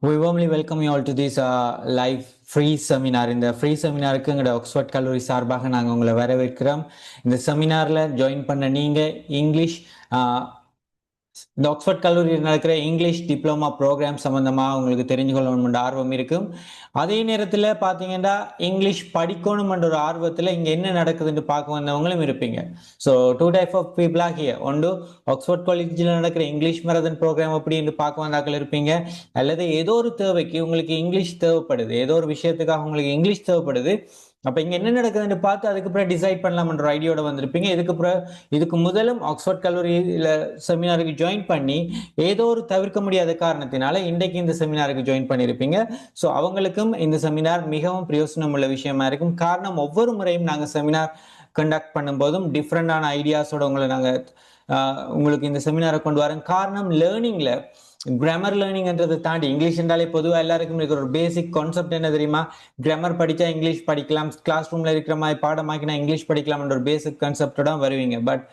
We warmly welcome you all to this live free seminar. இந்த free செமினாருக்கு எங்களோட Oxford கல்லூரி சார்பாக நாங்கள் உங்களை வரவேற்கிறோம். இந்த செமினாரில் ஜாயின் பண்ண நீங்கள் இங்கிலீஷ் இந்த ஆக்ஸ்ஃபோர்ட் கல்லூரியில் நடக்கிற இங்கிலீஷ் டிப்ளமா ப்ரோக்ராம் சம்மந்தமாக உங்களுக்கு தெரிஞ்சு கொள்ளணும்ன்ற ஆர்வம் இருக்கும். அதே நேரத்தில் பார்த்தீங்கன்னா இங்கிலீஷ் படிக்கணும்ன்ற ஒரு ஆர்வத்தில் இங்கே என்ன நடக்குதுன்னு பார்க்க வந்தவங்களும் இருப்பீங்க. So two type of people ஆகிய ஒன்று ஆக்ஸ்ஃபோர்ட் காலேஜில் நடக்கிற இங்கிலீஷ் மேரதன் ப்ரோக்ராம் அப்படின்னு பார்க்க வந்தாக்கள் இருப்பீங்க. அல்லது ஏதோ ஒரு தேவைக்கு உங்களுக்கு இங்கிலீஷ் தேவைப்படுது, ஏதோ ஒரு விஷயத்துக்காக உங்களுக்கு இங்கிலீஷ் தேவைப்படுது. அப்ப இங்க என்ன நடக்குதுன்னு பார்த்து அதுக்கப்புறம் டிசைட் பண்ணலாம்ன்ற ஐடியோட வந்திருப்பீங்க. இதுக்கு முதலும் ஆக்ஸ்போர்ட் கல்லூரியில செமினாருக்கு ஜாயின் பண்ணி ஏதோ ஒரு தவிர்க்க முடியாத காரணத்தினால இன்றைக்கு இந்த செமினாருக்கு ஜாயின் பண்ணியிருப்பீங்க. ஸோ அவங்களுக்கும் இந்த செமினார் மிகவும் பிரயோசனம் உள்ள விஷயமா இருக்கும். காரணம், ஒவ்வொரு முறையும் நாங்கள் செமினார் கண்டக்ட் பண்ணும்போதும் டிஃப்ரெண்டான ஐடியாஸோட உங்களுக்கு இந்த செமினாரை கொண்டு வரேன். காரணம், லேர்னிங்ல கிராமர் லேர்னிங்ன்றதை தாண்டி இங்கிலீஷ் என்றாலே பொதுவாக எல்லாருக்கும் இருக்கிற ஒரு பேசிக் கான்செப்ட் என்ன தெரியுமா? கிராமர் படித்தா இங்கிலீஷ் படிக்கலாம், கிளாஸ் ரூம்ல இருக்கிற மாதிரி பாடமாக்கினா இங்கிலீஷ் படிக்கலாம்ன்ற ஒரு பேசிக் கான்செப்டோட வருவீங்க. பட்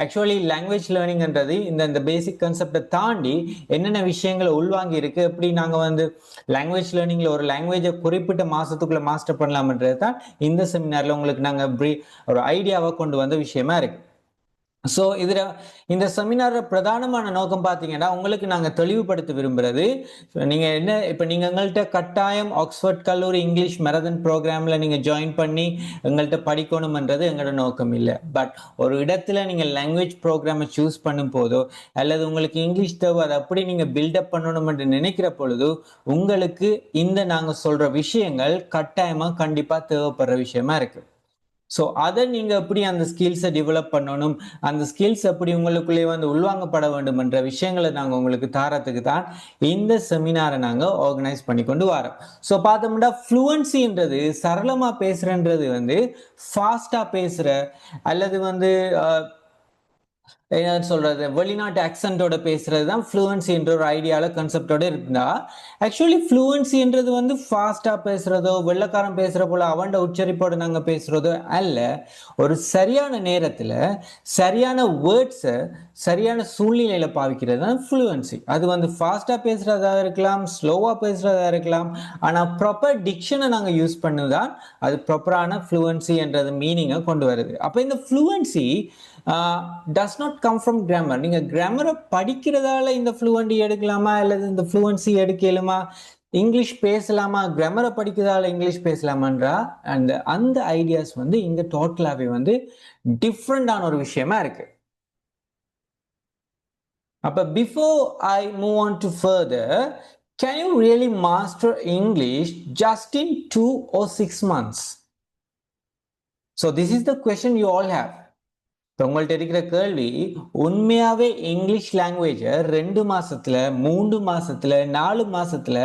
ஆக்சுவலி லாங்குவேஜ் லேர்னிங்ன்றது இந்த பேசிக் கான்செப்டை தாண்டி என்னென்ன விஷயங்களை உள்வாங்கி இருக்கு, எப்படி நாங்கள் லாங்குவேஜ் லேர்னிங்ல ஒரு லாங்குவேஜை குறிப்பிட்ட மாசத்துக்குள்ள மாஸ்டர் பண்ணலாம்ன்றது தான் இந்த செமினார்ல உங்களுக்கு நாங்கள் ஒரு ஐடியாவை கொண்டு வந்த விஷயமா இருக்கு. ஸோ இந்த செமினார பிரதானமான நோக்கம் பார்த்தீங்கன்னா, உங்களுக்கு நாங்கள் தெளிவுபடுத்த விரும்புறது, நீங்கள் என்ன இப்போ நீங்கள் எங்கள்கிட்ட கட்டாயம் ஆக்ஸ்போர்ட் கல்லூரி இங்கிலீஷ் மேரதன் ப்ரோக்ராமில் நீங்கள் ஜாயின் பண்ணி எங்கள்கிட்ட படிக்கணும்ன்றது எங்களோட நோக்கம் இல்லை. பட் ஒரு இடத்துல நீங்கள் லாங்குவேஜ் ப்ரோக்ராமை சூஸ் பண்ணும் போதோ அல்லது உங்களுக்கு இங்கிலீஷ் தேவை அதை அப்படி நீங்கள் பில்டப் பண்ணணும் என்று நினைக்கிற பொழுது உங்களுக்கு இந்த நாங்கள் சொல்கிற விஷயங்கள் கட்டாயமாக கண்டிப்பாக தேவைப்படுற விஷயமா இருக்குது. ஸோ அதை நீங்கள் எப்படி அந்த ஸ்கில்ஸை டெவலப் பண்ணணும், அந்த ஸ்கில்ஸ் எப்படி உங்களுக்குள்ளே உள்வாங்கப்பட வேண்டும் என்ற விஷயங்களை நாங்கள் உங்களுக்கு தாரத்துக்கு தான் இந்த செமினாரை நாங்கள் ஆர்கனைஸ் பண்ணி கொண்டு வரோம். ஸோ பார்த்தோம்னா ஃப்ளூவன்சின்றது சரளமாக பேசுகிறன்றது ஃபாஸ்டாக பேசுகிற அல்லது என்ன சொல்றது வெளிநாட்டு ஆக்சென்டோட பேசுறது தான் ஃப்ளூவன்சின்ற ஒரு ஐடியால கான்செப்டோட இருந்தா, ஆக்சுவலி ஃப்ளூவன்சின்றது ஃபாஸ்டா பேசுறதோ வெள்ளக்காரன் பேசுற போல அவன் உச்சரிப்போட நாங்க பேசுறதோ அல்ல. ஒரு சரியான நேரத்துல சரியான வேர்ட்ஸை சரியான சூழ்நிலையில பாவிக்கிறது தான் ஃப்ளூவன்சி. அது ஃபாஸ்டா பேசுறதா இருக்கலாம், ஸ்லோவா பேசுறதா இருக்கலாம், ஆனா ப்ராப்பர் டிக்ஷனை நாங்க யூஸ் பண்ணுதான் அது ப்ராப்பரான ஃப்ளூவன்சி என்றது மீனிங்கை கொண்டு வருது. அப்ப இந்த fluency does not come from grammar. நீங்க கிராமரை படிக்கிறதால இந்த ஃப்ளூவன்சி எடுக்கலாமா அல்லது இந்த ஃப்ளூவன்சி எடுக்கலுமா, இங்கிலீஷ் பேசலாமா, கிராமரை படிக்கிறதால இங்கிலீஷ் பேசலாமான்றா அந்த ஐடியாஸ் இங்க டோட்டலாவே டிஃப்ரெண்டான ஒரு விஷயமா இருக்கு. அப்ப before I move on to further, can you really master English just in 2 or 6 months? So this is the question you all have. உங்கள்ட்ட இருக்கிற கேள்வி, உண்மையாவே இங்கிலீஷ் லாங்குவேஜை 2 மாசத்துல 3 மாசத்துல 4 மாசத்துல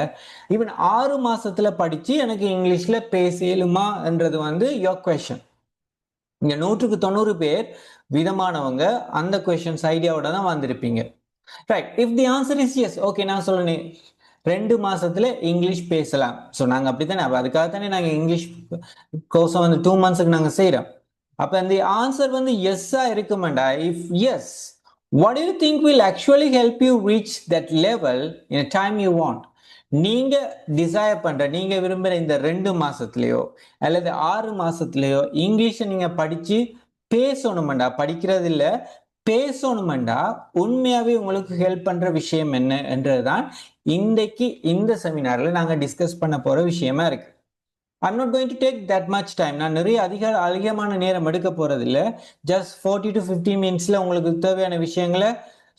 ஈவன் 6 மாசத்துல படிச்சு எனக்கு இங்கிலீஷ்ல பேசலுமா என்றது யோர் கொஸ்டின். இங்க 100க்கு 90 பேர் விதமானவங்க அந்த கொஸ்டின்ஸ் ஐடியாவோட தான் வந்திருப்பீங்க. Right, if the answer is yes, okay, நான் சொல்றேன் 2 மாசத்துல இங்கிலீஷ் பேசலாம். ஸோ நாங்க அப்படித்தானே, அதுக்காக தானே நாங்க இங்கிலீஷ் கோர்ஸை 2 மந்த்ஸுக்கு நாங்க செய்யறோம். அப்ப அந்த ஆன்சர் எஸ்ஸா இருக்குமாண்டா? If yes, what do you think will actually help you reach that level in a time you want? நீங்க டிசைர் பண்ற, நீங்க விரும்புற இந்த 2 மாசத்துலயோ அல்லது 6 மாசத்துலயோ இங்கிலீஷை நீங்க படிச்சு பேசணுமாண்டா, படிக்கிறது இல்ல பேசணுமாண்டா, உண்மையாவே உங்களுக்கு ஹெல்ப் பண்ற விஷயம் என்ன என்றதுதான் இன்றைக்கு இந்த செமினார்ல நாங்க டிஸ்கஸ் பண்ண போற விஷயமா இருக்கு. I'm not going to take that much time. நான் நிறைய அதிகமான நேரம் எடுக்க போறது இல்லை. ஜஸ்ட் 40 to 50 மினிட்ஸ்ல உங்களுக்கு தேவையான விஷயங்களை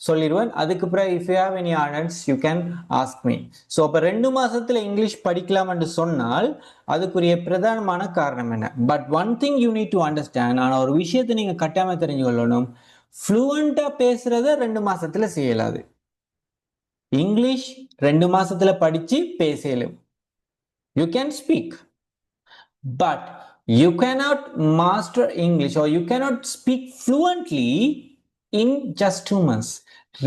சொல்லிடுவேன். அதுக்கு பிறகு if you have any answers you can ask me. So அப்போ 2 மாசத்துல இங்கிலீஷ் படிக்கலாம் என்று சொன்னால் அதுக்குரிய பிரதானமான காரணம் என்ன? But one thing you need to understand, ஆனால் ஒரு விஷயத்தை நீங்க கட்டாயமா தெரிஞ்சு கொள்ளணும், ஃப்ளூவண்டா பேசுறத 2 மாசத்துல செய்யலாது. இங்கிலீஷ் 2 மாசத்துல படிச்சு பேசலும். You can speak, but you cannot master English or you cannot speak fluently in just 2 months.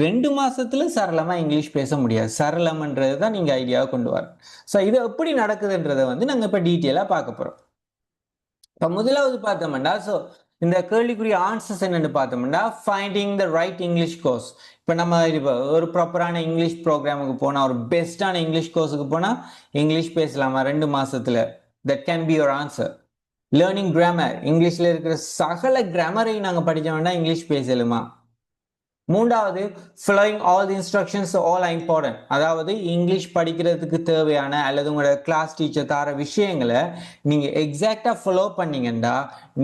2 மாசத்துல சரளமா இங்கிலீஷ் பேச முடியாது. சரளம்ன்றது தான் நீங்க ஐடியாவை கொண்டு வர. ஸோ இது எப்படி நடக்குதுன்றதை நாங்க இப்ப டீட்டெயிலா பார்க்க போறோம். இப்ப முதலாவது பார்த்தோம்னா, ஸோ இந்த கேள்விக்குரிய ஆன்சர்ஸ் என்னன்னு பார்த்தோம்னா finding the right English course. இப்போ நம்ம ஒரு ப்ராப்பரான இங்கிலீஷ் ப்ரோக்ராமுக்கு போனால், ஒரு பெஸ்டான இங்கிலீஷ் கோர்ஸுக்கு போனால் இங்கிலீஷ் பேசலாமா 2 மாசத்துல? That can be your answer. Learning grammar, இங்கிலீஷ்ல இருக்கிற சகல கிராமரையும் நாங்கள் படித்தோம்னா இங்கிலீஷ் பேசலுமா? மூன்றாவது, following all the instructions all are important. அதாவது இங்கிலீஷ் படிக்கிறதுக்கு தேவையான அல்லது உங்களோட கிளாஸ் டீச்சர் தர விஷயங்களை நீங்க எக்ஸாக்டா ஃபாலோ பண்ணீங்கன்னா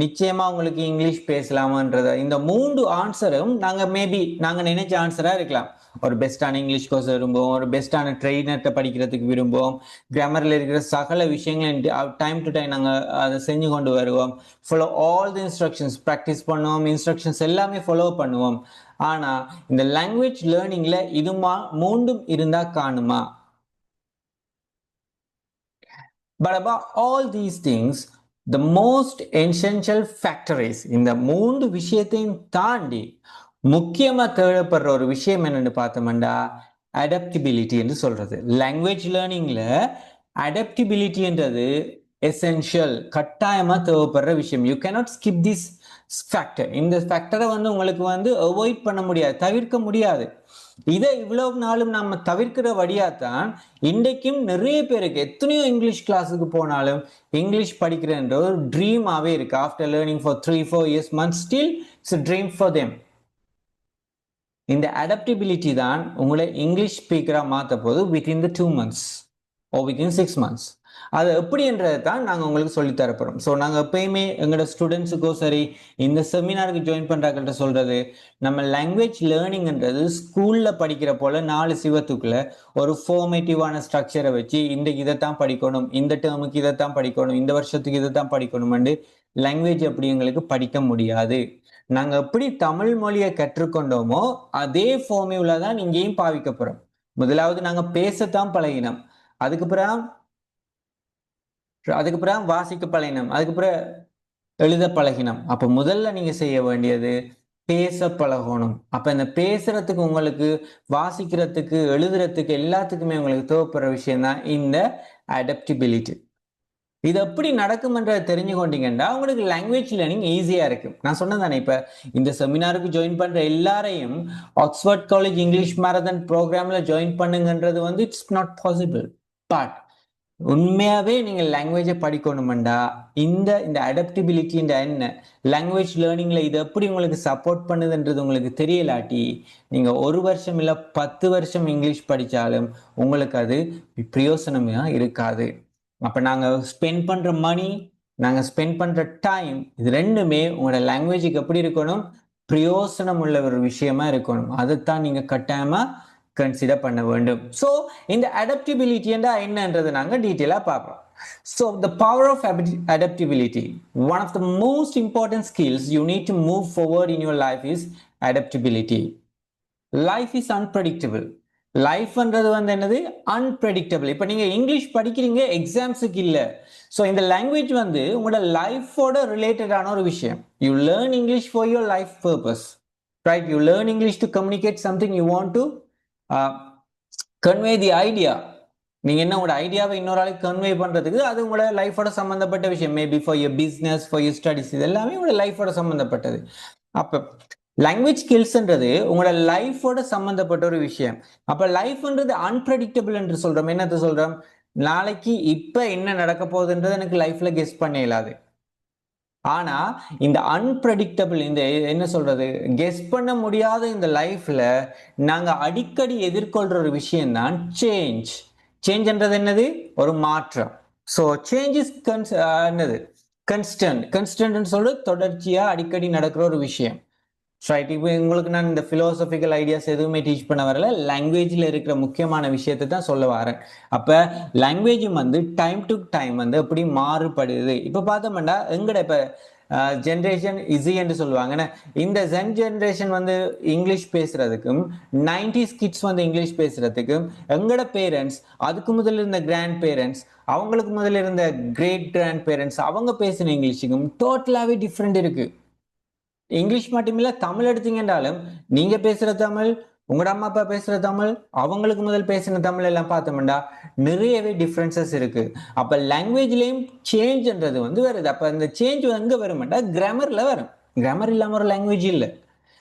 நிச்சயமா உங்களுக்கு இங்கிலீஷ் பேசலாமான்றத இந்த 3 ஆன்சரும் நாங்க நினைச்ச ஆன்சரா இருக்கலாம். ஒரு பெஸ்டான இங்கிலீஷ் கோர்ஸ் விரும்புவோம், ஒரு பெஸ்டான ட்ரெயினர்கிட்ட படிக்கிறதுக்கு விரும்புவோம், கிராமர்ல இருக்கிற சகல விஷயங்களை டைம் டு டைம் நாங்கள் அதை செஞ்சு கொண்டு வருவோம், follow all the instructions practice பண்ணுவோம், இன்ஸ்ட்ரக்ஷன்ஸ் எல்லாமே ஃபாலோ பண்ணுவோம். ஆனா இந்த லாங்குவேஜ் லேர்னிங்ல இதுமா மூண்டும் இருந்தா காணுமா? But above all these things, the most essential factor is, இந்த 3 விஷயத்தையும் தாண்டி முக்கியமா தேவைப்படுற ஒரு விஷயம் என்னன்னு பார்த்தோம்னா அடாப்டிபிலிட்டி என்று சொல்றது. லாங்குவேஜ் லேர்னிங்ல அடாப்டிபிலிட்டின்றது எசென்ஷியல், கட்டாயமா தேவைப்படுற விஷயம். You cannot skip this factor. இந்த ஃபேக்டரை உங்களுக்கு அவாய்ட் பண்ண முடியாது, தவிர்க்க முடியாது. இதை இவ்வளவு நாளும் நம்ம தவிர்க்கிற வழியாத்தான் இன்றைக்கும் நிறைய பேருக்கு எத்தனையோ இங்கிலீஷ் கிளாஸுக்கு போனாலும் இங்கிலீஷ் படிக்கிறன்ற ஒரு ட்ரீமாவே இருக்கு. After learning for 3-4 years months still it's a dream for them. இந்த அடாப்டிபிலிட்டி தான் உங்களை இங்கிலீஷ் ஸ்பீக்கரா மாற்ற போது within the 2 months or within 6 months. அது எப்படின்றதை தான் நாங்கள் உங்களுக்கு சொல்லி தரப்போறோம். ஸோ நாங்கள் எப்பயுமே எங்களோட ஸ்டூடெண்ட்ஸுக்கோ சரி, இந்த செமினாருக்கு ஜாயின் பண்ணுறாங்கள்ட்ட சொல்றது, நம்ம லாங்குவேஜ் லேர்னிங்ன்றது ஸ்கூல்ல படிக்கிற போல 4 சிவத்துக்குள்ள ஒரு ஃபார்மேட்டிவான ஸ்ட்ரக்சரை வச்சு இன்றைக்கு இதைத்தான் படிக்கணும், இந்த டேர்முக்கு இதைத்தான் படிக்கணும், இந்த வருஷத்துக்கு இதைத்தான் படிக்கணும்னு லாங்குவேஜ் அப்படி எங்களுக்கு படிக்க முடியாது. நாங்க எப்படி தமிழ் மொழியை கற்றுக்கொண்டோமோ அதே ஃபார்முலா தான் இங்கேயும் பாவிக்க போறோம். முதலாவது நாங்க பேசத்தான் பழகினோம், அதுக்கு பிறகு வாசிக்க பழகினோம், அதுக்கு பிறகு எழுத பழகினோம். அப்ப முதல்ல நீங்க செய்ய வேண்டியது பேச பழகணும். அப்ப இந்த பேசுறதுக்கு, உங்களுக்கு வாசிக்கிறதுக்கு, எழுதுறதுக்கு எல்லாத்துக்குமே உங்களுக்கு தேவைப்படுற விஷயம் தான் இந்த அடாப்டிபிலிட்டி. இது எப்படி நடக்கும்ன்றதை தெரிஞ்சு கொண்டீங்கன்னா உங்களுக்கு லாங்குவேஜ் லேர்னிங் ஈஸியா இருக்கு. நான் சொன்னதானே, இப்ப இந்த செமினாருக்கு ஜாயின் பண்ற எல்லாரையும் ஆக்ஸ்போர்ட் காலேஜ் இங்கிலீஷ் மேரத்தான் ப்ரோக்ராம்ல ஜாயின் பண்ணுங்கன்றது இட்ஸ் நாட் பாசிபிள். பட் உண்மையாவே நீங்க லாங்குவேஜை படிக்கணும்டா இந்த அடாப்டிபிலிட்டி என்ன, லாங்குவேஜ் லேர்னிங்ல இது எப்படி உங்களுக்கு சப்போர்ட் பண்ணுதுன்றது உங்களுக்கு தெரியலாட்டி நீங்க 1 வருஷம் இல்ல 10 வருஷம் இங்கிலீஷ் படிச்சாலும் உங்களுக்கு அது பிரயோசனமா இருக்காது. அப்ப நாங்க ஸ்பெண்ட் பண்ற மணி, நாங்க ஸ்பெண்ட் பண்ற டைம், இது ரெண்டுமே உங்களோட லாங்குவேஜுக்கு எப்படி இருக்கணும், பிரயோசனம் உள்ள ஒரு விஷயமா இருக்கணும். அதைத்தான் நீங்க கட்டாயமா கன்சிடர் பண்ண வேண்டும். ஸோ இந்த அடாப்டிபிலிட்டி என்னன்றது நாங்க டீட்டெயிலா பார்ப்போம். So the power of adaptability, one of the most important skills you need to move forward in your life is adaptability. Life is unpredictable. லைஃப்ன்றது என்னது, அன்பிரடிக்டபிள். இப்போ நீங்க இங்கிலீஷ் படிக்கிறீங்க, எக்ஸாம்ஸுக்கு இல்லை. ஸோ இந்த லாங்குவேஜ் உங்களோட லைஃபோட ரிலேட்டடான ஒரு விஷயம். You learn English for your life purpose, right? You learn English to communicate something you want to convey the idea. நீங்க என்ன உங்களோட ஐடியாவை இன்னொரு ஆளுக்கு கன்வே பண்றதுக்கு, அது உங்களோட லைஃபோட சம்பந்தப்பட்ட விஷயம். Maybe for your business, for your studies, இது எல்லாமே உங்களோட லைஃபோட சம்பந்தப்பட்டது. அப்ப லாங்குவேஜ் ஸ்கில்ஸ்ன்றது உங்களோட லைஃபோட சம்பந்தப்பட்ட ஒரு விஷயம். அப்ப லைஃப்ன்றது அன்பிரடிக்டபிள் என்று சொல்றோம். என்னத்தை சொல்றோம்? நாளைக்கு இப்ப என்ன நடக்க போகுதுன்றது எனக்கு லைஃப்ல கெஸ் பண்ண இயலாது. ஆனா இந்த அன்பிரடிக்டபிள், இந்த என்ன சொல்றது, கெஸ் பண்ண முடியாத இந்த லைஃப்ல நாங்க அடிக்கடி எதிர்கொள்ற ஒரு விஷயம் தான் சேஞ்ச். சேஞ்ச்ன்றது என்னது? ஒரு மாற்றம். ஸோ சேஞ்ச் இஸ் என்னது, கன்ஸ்டன்ட் சொல்றது தொடர்ச்சியா அடிக்கடி நடக்கிற ஒரு விஷயம். ரைட். இப்போ உங்களுக்கு நான் இந்த பிலோசபிக்கல் ஐடியாஸ் எதுவுமே டீச் பண்ண வரல, லாங்குவேஜ்ல இருக்கிற முக்கியமான விஷயத்தை தான் சொல்ல வரேன். அப்ப லாங்குவேஜும் டைம் டு டைம் எப்படி மாறுபடுது. இப்ப பார்த்தோம்னா எங்கட இப்ப ஜென்ரேஷன் இசி என்று சொல்லுவாங்க. இந்த ஜென் ஜென்ரேஷன் இங்கிலீஷ் பேசுறதுக்கும் 90s கிட்ஸ் இங்கிலீஷ் பேசுறதுக்கும், எங்கட பேரண்ட்ஸ், அதுக்கு முதல்ல இருந்த கிராண்ட் பேரண்ட்ஸ், அவங்களுக்கு முதல்ல இருந்த கிரேட் கிராண்ட் பேரண்ட்ஸ், அவங்க பேசின இங்கிலீஷுக்கும் டோட்டலாவே டிஃப்ரெண்ட் இருக்கு. இங்கிலீஷ் மட்டுமில்ல, தமிழ் எடுத்தீங்கன்றாலும் நீங்க பேசுற தமிழ், உங்களோட அம்மா அப்பா பேசுற தமிழ், அவங்களுக்கு முதல் பேசின தமிழ் எல்லாம் பார்த்தோம்னா நிறையவே டிஃப்ரென்சஸ் இருக்கு. அப்ப லாங்குவேஜ்லயும் சேஞ்ச்ன்றது வருது. அப்ப அந்த சேஞ்ச் எங்க வரும்னா கிராமர்ல வரும். கிராமர் இல்லாம ஒரு லாங்குவேஜ் இல்லை.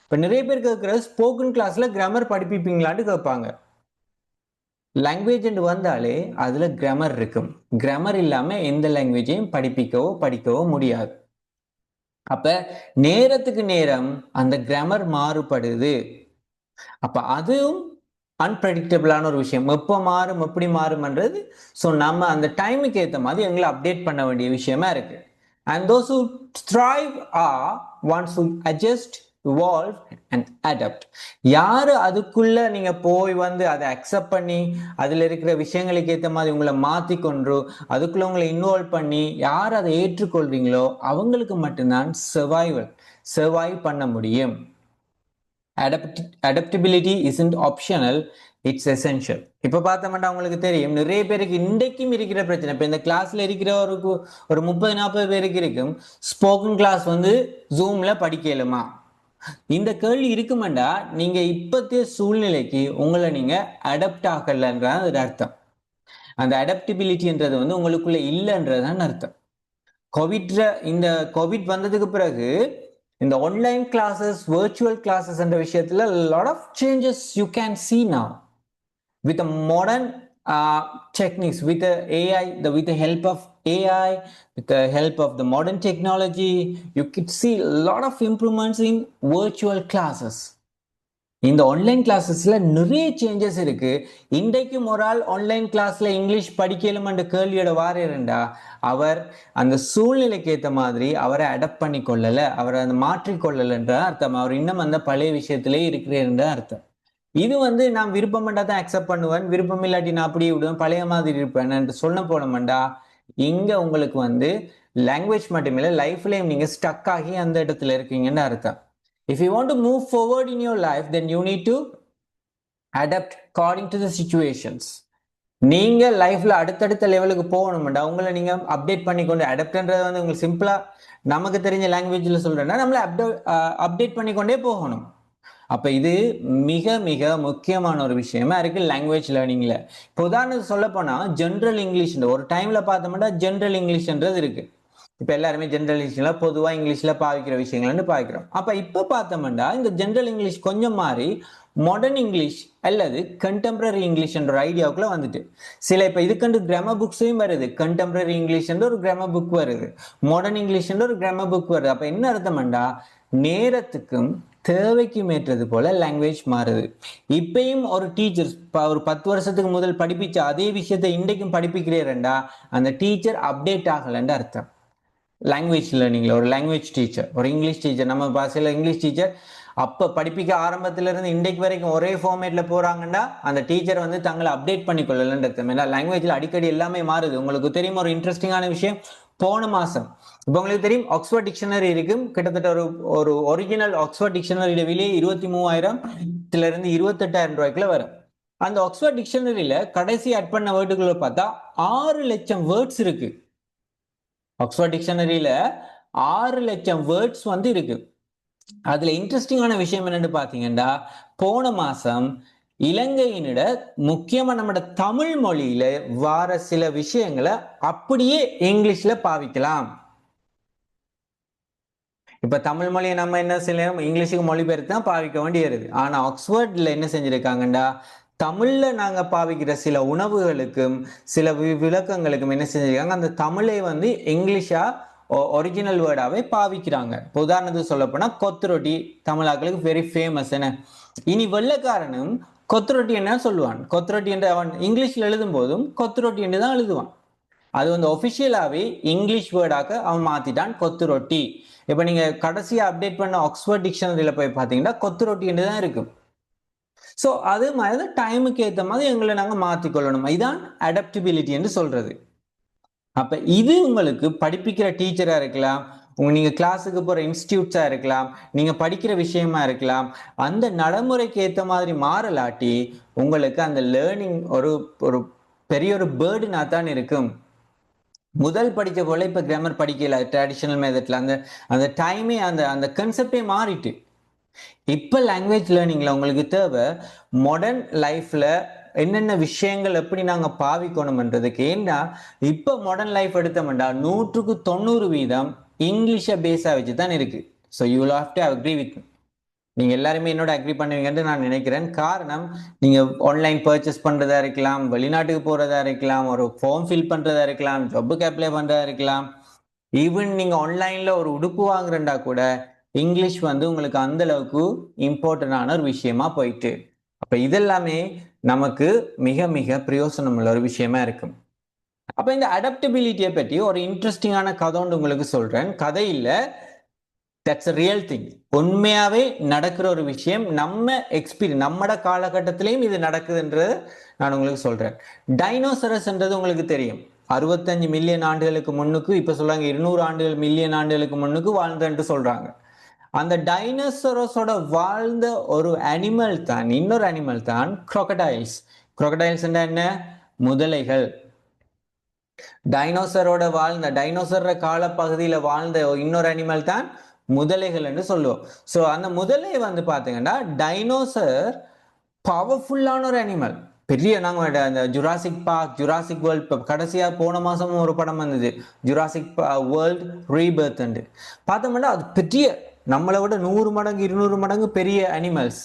இப்ப நிறைய பேர் கேட்கிற ஸ்போக்கன் கிளாஸ்ல கிராமர் படிப்பிப்பீங்களான்னு கேட்பாங்க. லாங்குவேஜ் வந்தாலே அதுல கிராமர் இருக்கும். கிராமர் இல்லாம எந்த லாங்குவேஜையும் படிக்கவோ முடியாது. அப்ப நேரத்துக்கு நேரம் அந்த கிராமர் மாறுபடுது. அப்ப அதுவும் அன்பிரடிக்டபிளான ஒரு விஷயம். எப்போ மாறும், எப்படி மாறும்ன்றது. ஸோ நம்ம அந்த டைமுக்கு ஏற்ற மாதிரி எங்களை அப்டேட் பண்ண வேண்டிய விஷயமா இருக்கு. And those who thrive are ones who adjust, evolve and adapt. யாரு அதுக்குள்ள நீங்க போய் வந்து அதை அக்செப்ட் பண்ணி அதுல இருக்கிற விஷயங்களுக்கு ஏற்ற மாதிரி உங்களை மாத்திக்கொண்டு அதுக்குள்ள உங்களை இன்வால்வ் பண்ணி யார் அதை ஏற்றுக்கொள்றீங்களோ அவங்களுக்கு மட்டும்தான் சர்வைவ் பண்ண முடியும். adaptability isn't optional, it's essential. இப்ப பார்த்தோம்னா உங்களுக்கு தெரியும் நிறைய பேருக்கு இன்றைக்கும் இருக்கிற பிரச்சனை. இப்ப இந்த கிளாஸ்ல இருக்கிறவருக்கு ஒரு 30-40 பேருக்கு இருக்கும் ஸ்போக்கன் கிளாஸ் வந்து ஜூம்ல படிக்கலுமா. இந்த கேள்வி இருக்குமெண்டா நீங்க இப்பத்திய சூழ்நிலைக்கு உங்களை நீங்க அடாப்ட் ஆகலன்றது ஒரு அர்த்தம். அந்த அடாப்டபிலிட்டின்றது வந்து உங்களுக்குள்ள இல்லைன்றதுதான் அர்த்தம். இந்த கோவிட் வந்ததுக்கு பிறகு இந்த ஆன்லைன் கிளாஸஸ், virtual classes என்ற விஷயத்துல lot of changes you can see now with the modern techniques, with the AI, with the help of AI, with the help of the modern technology, you could see a lot of improvements in virtual classes. இந்த online கிளாஸஸ்ல நிறைய changes இருக்கு. இன்றைக்கும் ஒரு ஆள் online கிளாஸ்ல English படிக்கலும் என்ற கேள்வியோட வாரேண்டா அவர் அந்த சூழ்நிலைக்கு ஏற்ற மாதிரி அவரை அடாப்ட் பண்ணி கொள்ளல, அவரை அந்த மாற்றிக்கொள்ளலன்ற அர்த்தம். அவர் இன்னும் அந்த பழைய விஷயத்திலே இருக்கிறேன்ற அர்த்தம். இது வந்து நான் விருப்பம்ண்டா தான் அக்செப்ட் பண்ணுவேன், விருப்பம் இல்லாட்டி நான் அப்படியே விடுவேன், பழைய மாதிரி இருப்பேன் என்று சொல்ல போனோம்டா இங்க உங்களுக்கு வந்து லாங்குவேஜ் மட்டுமில்லை லைஃப்லயும் நீங்க ஸ்டக் ஆகி அந்த இடத்துல இருக்கீங்கன்னு அர்த்தம். If you want to move forward in your life, then you need to adapt according to the situations. நீங்க லைஃப்ல அடுத்தடுத்த லெவலுக்கு போகணும்டா உங்களை நீங்க அப்டேட் பண்ணிக்கொண்டு, அடாப்ட்ன்றது வந்து உங்களுக்கு சிம்பிளா நமக்கு தெரிஞ்ச லாங்குவேஜ்ல சொல்றேன்னா நம்மள அப்டேட் பண்ணிக்கொண்டே போகணும். அப்ப இது மிக மிக முக்கியமான ஒரு விஷயமா இருக்கு லாங்குவேஜ் லேர்னிங்ல. இப்போ உதாரணத்துக்கு சொல்ல போனா ஜென்ரல் இங்கிலீஷ் ஒரு டைம்ல பார்த்தோம்னா ஜென்ரல் இங்கிலீஷ்ன்றது இருக்கு. இப்ப எல்லாருமே ஜென்ரல் இங்கிலீஷ்ல பொதுவா இங்கிலீஷ்ல பாவிக்கிற விஷயங்கள்னு பாவிக்கிறோம். அப்ப இப்ப பார்த்தோம்னா இந்த ஜென்ரல் இங்கிலீஷ் கொஞ்சம் மாறி மாடர்ன் இங்கிலீஷ் அல்லது கண்டெம்பரரி இங்கிலீஷ் என்ற ஐடியாவுக்குள்ள வந்துட்டு சில இப்ப இதுக்கண்டு கிராமர் புக்ஸையும் வருது. கண்டெம்பரரி இங்கிலீஷ் ஒரு கிராமர் புக் வருது, மாடர்ன் இங்கிலீஷ் ஒரு கிராமர் புக் வருது. அப்ப என்ன அர்த்தம்டா நேரத்துக்கும் தேவைக்கும் ஏற்றது போல லாங்குவேஜ் மாறுது. இப்பயும் ஒரு டீச்சர் ஒரு 10 வருஷத்துக்கு முதல் படிப்பிச்ச அதே விஷயத்தை இன்றைக்கும் படிப்பிக்கிறேன்டா அந்த டீச்சர் அப்டேட் ஆகலன்னு அர்த்தம். லாங்குவேஜ் லேர்னிங்ல ஒரு லாங்குவேஜ் டீச்சர், ஒரு இங்கிலீஷ் டீச்சர், நம்ம பாஷையில இங்கிலீஷ் டீச்சர் அப்ப படிப்பிக்க ஆரம்பத்துல இருந்து இன்றைக்கு வரைக்கும் ஒரே ஃபார்மேட்ல போறாங்கன்னா அந்த டீச்சர் வந்து தங்களை அப்டேட் பண்ணிக்கொள்ளலன்றது. லாங்குவேஜ்ல அடிக்கடி எல்லாமே மாறுது. உங்களுக்கு தெரியும் ஒரு இன்ட்ரெஸ்டிங்கான விஷயம், போன மாசம் இப்ப உங்களுக்கு தெரியும் ஆக்ஸ்போர்ட் டிக்ஷனரி இருக்கும். கிட்டத்தட்ட ஒரு ஒரிஜினல் ஆக்ஸ்போர்ட் டிக்ஷனரியோட விலை 23,000 இருந்து 28,000 ரூபாய்க்குள்ள வரும். அந்த ஆக்ஸ்போர்ட் டிக்ஷனரியில கடைசி ஆட் பண்ண வேர்டுகளை பார்த்தா 6 லட்சம் வேர்ட்ஸ் இருக்கு. ஆக்ஸ்போர்ட் டிக்ஷனரியில 6 லட்சம் வேர்ட்ஸ் வந்து இருக்கு. அதுல இன்ட்ரெஸ்டிங்கான விஷயம் என்னன்னு பாத்தீங்கன்னா போன மாசம் இலங்கையினிட முக்கியமா நம்ம தமிழ் மொழியில வார சில விஷயங்களை அப்படியே இங்கிலீஷ்ல பாவிக்கலாம். இப்ப தமிழ் மொழியை நம்ம என்ன செய்யலாம், இங்கிலீஷுக்கு மொழிபெயர்த்து தான் பாவிக்க வேண்டியது. ஆனா ஆக்ஸ்போர்ட்ல என்ன செஞ்சிருக்காங்கண்டா தமிழ்ல நாங்க பாவிக்கிற சில உணவுகளுக்கும் சில விளக்கங்களுக்கும் என்ன செஞ்சிருக்காங்க அந்த தமிழை வந்து இங்கிலீஷா ஒரிஜினல் வேர்டாவே பாவிக்கிறாங்க. உதாரணத்துக்கு சொல்ல போனா கொத்து ரொட்டி தமிழாக்களுக்கு வெரி ஃபேமஸ். என்ன இனி வெள்ளக்காரனும் கொத்து ரொட்டி என்ன சொல்லுவான், கொத்து ரொட்டி என்று அவன் இங்கிலீஷ்ல எழுதும் போதும் கொத்து ரொட்டி என்று தான் எழுதுவான். அது வந்து ஒபிஷியலாவே இங்கிலீஷ் வேர்டாக அவன் மாத்திட்டான் கொத்து ரொட்டி. இப்ப நீங்க கடைசியா அப்டேட் பண்ண ஆக்ஸ்போர்ட் டிக்ஷனரியில போய் பாத்தீங்கன்னா கொத்து ரொட்டி என்று தான் இருக்கும். ஸோ அது மாதிரி டைமுக்கு ஏற்ற மாதிரி எங்களை நாங்க மாத்திக்கொள்ளணும். இதுதான் அடாப்டபிலிட்டி என்று சொல்றது. அப்ப இது உங்களுக்கு படிப்பிக்கிற டீச்சரா இருக்கலாம், நீங்க கிளாஸுக்கு போற இன்ஸ்டிடியூட்ஸா இருக்கலாம், நீங்க படிக்கிற விஷயமா இருக்கலாம், அந்த நடைமுறைக்கு ஏற்ற மாதிரி மாறலாட்டி உங்களுக்கு அந்த லேர்னிங் ஒரு ஒரு பெரிய ஒரு பேர்டுனா தான் இருக்கும். முதல் படிச்ச போல இப்ப கிராமர் படிக்கல ட்ரெடிஷனல் மெத்தட்ல அந்த டைமே அந்த கன்செப்டே மாறிட்டு. இப்ப லாங்குவேஜ் லேர்னிங்ல உங்களுக்கு தேவை மாடர்ன் லைஃப்ல என்னென்ன விஷயங்கள் எப்படி நாங்க பாவிக்கணும்ன்றதுக்கு. ஏன்னா இப்ப மாடர்ன் லைஃப் எடுத்தோம்டா 100க்கு 90% இங்கிலீஷ பேஸா வச்சுதான் இருக்கு. So you will have to agree with me. நீங்க எல்லாருமே என்னோட அக்ரி பண்ணுவீங்கன்னு நான் நினைக்கிறேன். காரணம், நீங்க ஆன்லைன் பர்ச்சேஸ் பண்றதா இருக்கலாம், வெளிநாட்டுக்கு போறதா இருக்கலாம், ஒரு ஃபார்ம் ஃபில் பண்றதா இருக்கலாம், ஜாபுக்கு அப்ளை பண்றதா இருக்கலாம், ஈவன் நீங்க ஆன்லைன்ல ஒரு உடுப்பு வாங்குறா கூட இங்கிலீஷ் வந்து உங்களுக்கு அந்த அளவுக்கு இம்பார்ட்டன்டான ஒரு விஷயமா போயிட்டு. அப்ப இதெல்லாமே நமக்கு மிக மிக பிரயோசனம் உள்ள ஒரு விஷயமா இருக்கும். அப்ப இந்த அடாப்டபிலிட்டியை பற்றி ஒரு இன்ட்ரெஸ்டிங்கான கதை ஒன்று உங்களுக்கு சொல்றேன். கதை இல்ல, தட்ஸ் a ரியல் திங். உண்மையாவே நடக்கிற ஒரு விஷயம். நம்ம எக்ஸ்பீரியன்ஸ், நம்மட காலகட்டத்திலையும் இது நடக்குதுன்றது நான் உங்களுக்கு சொல்றேன். டைனோசரஸ்ன்றது உங்களுக்கு தெரியும். 65 மில்லியன் ஆண்டுகளுக்கு முன்னுக்கு, இப்ப சொல்றாங்க 200 ஆண்டுகள் மில்லியன் ஆண்டுகளுக்கு முன்னுக்கு வாழ்ந்துட்டு சொல்றாங்க. அந்த டைனோசரஸோட வாழ்ந்த ஒரு அனிமல் தான், இன்னொரு அனிமல் தான் crocodiles. crocodiles என்ன? முதலைகள். டைனோசரோட வாழ்ந்த, டைனோசர கால பகுதியில வாழ்ந்த இன்னொரு அனிமல் தான் முதலைகள் என்று சொல்லுவோம். ஸோ அந்த முதலை வந்து பாத்தீங்கன்னா டைனோசர் பவர்ஃபுல்லான ஒரு அனிமல். பெரிய நாங்கள் அந்த ஜுராசிக் பார்க், ஜுராசிக் வேர்ல்ட், இப்போ கடைசியாக போன மாதமும் ஒரு படம் வந்தது, ஜுராசிக் வேர்ல்ட் ரீபர்த். பார்த்தோம்னா அது பெரிய, நம்மளை விட 100 மடங்கு 200 மடங்கு பெரிய அனிமல்ஸ்.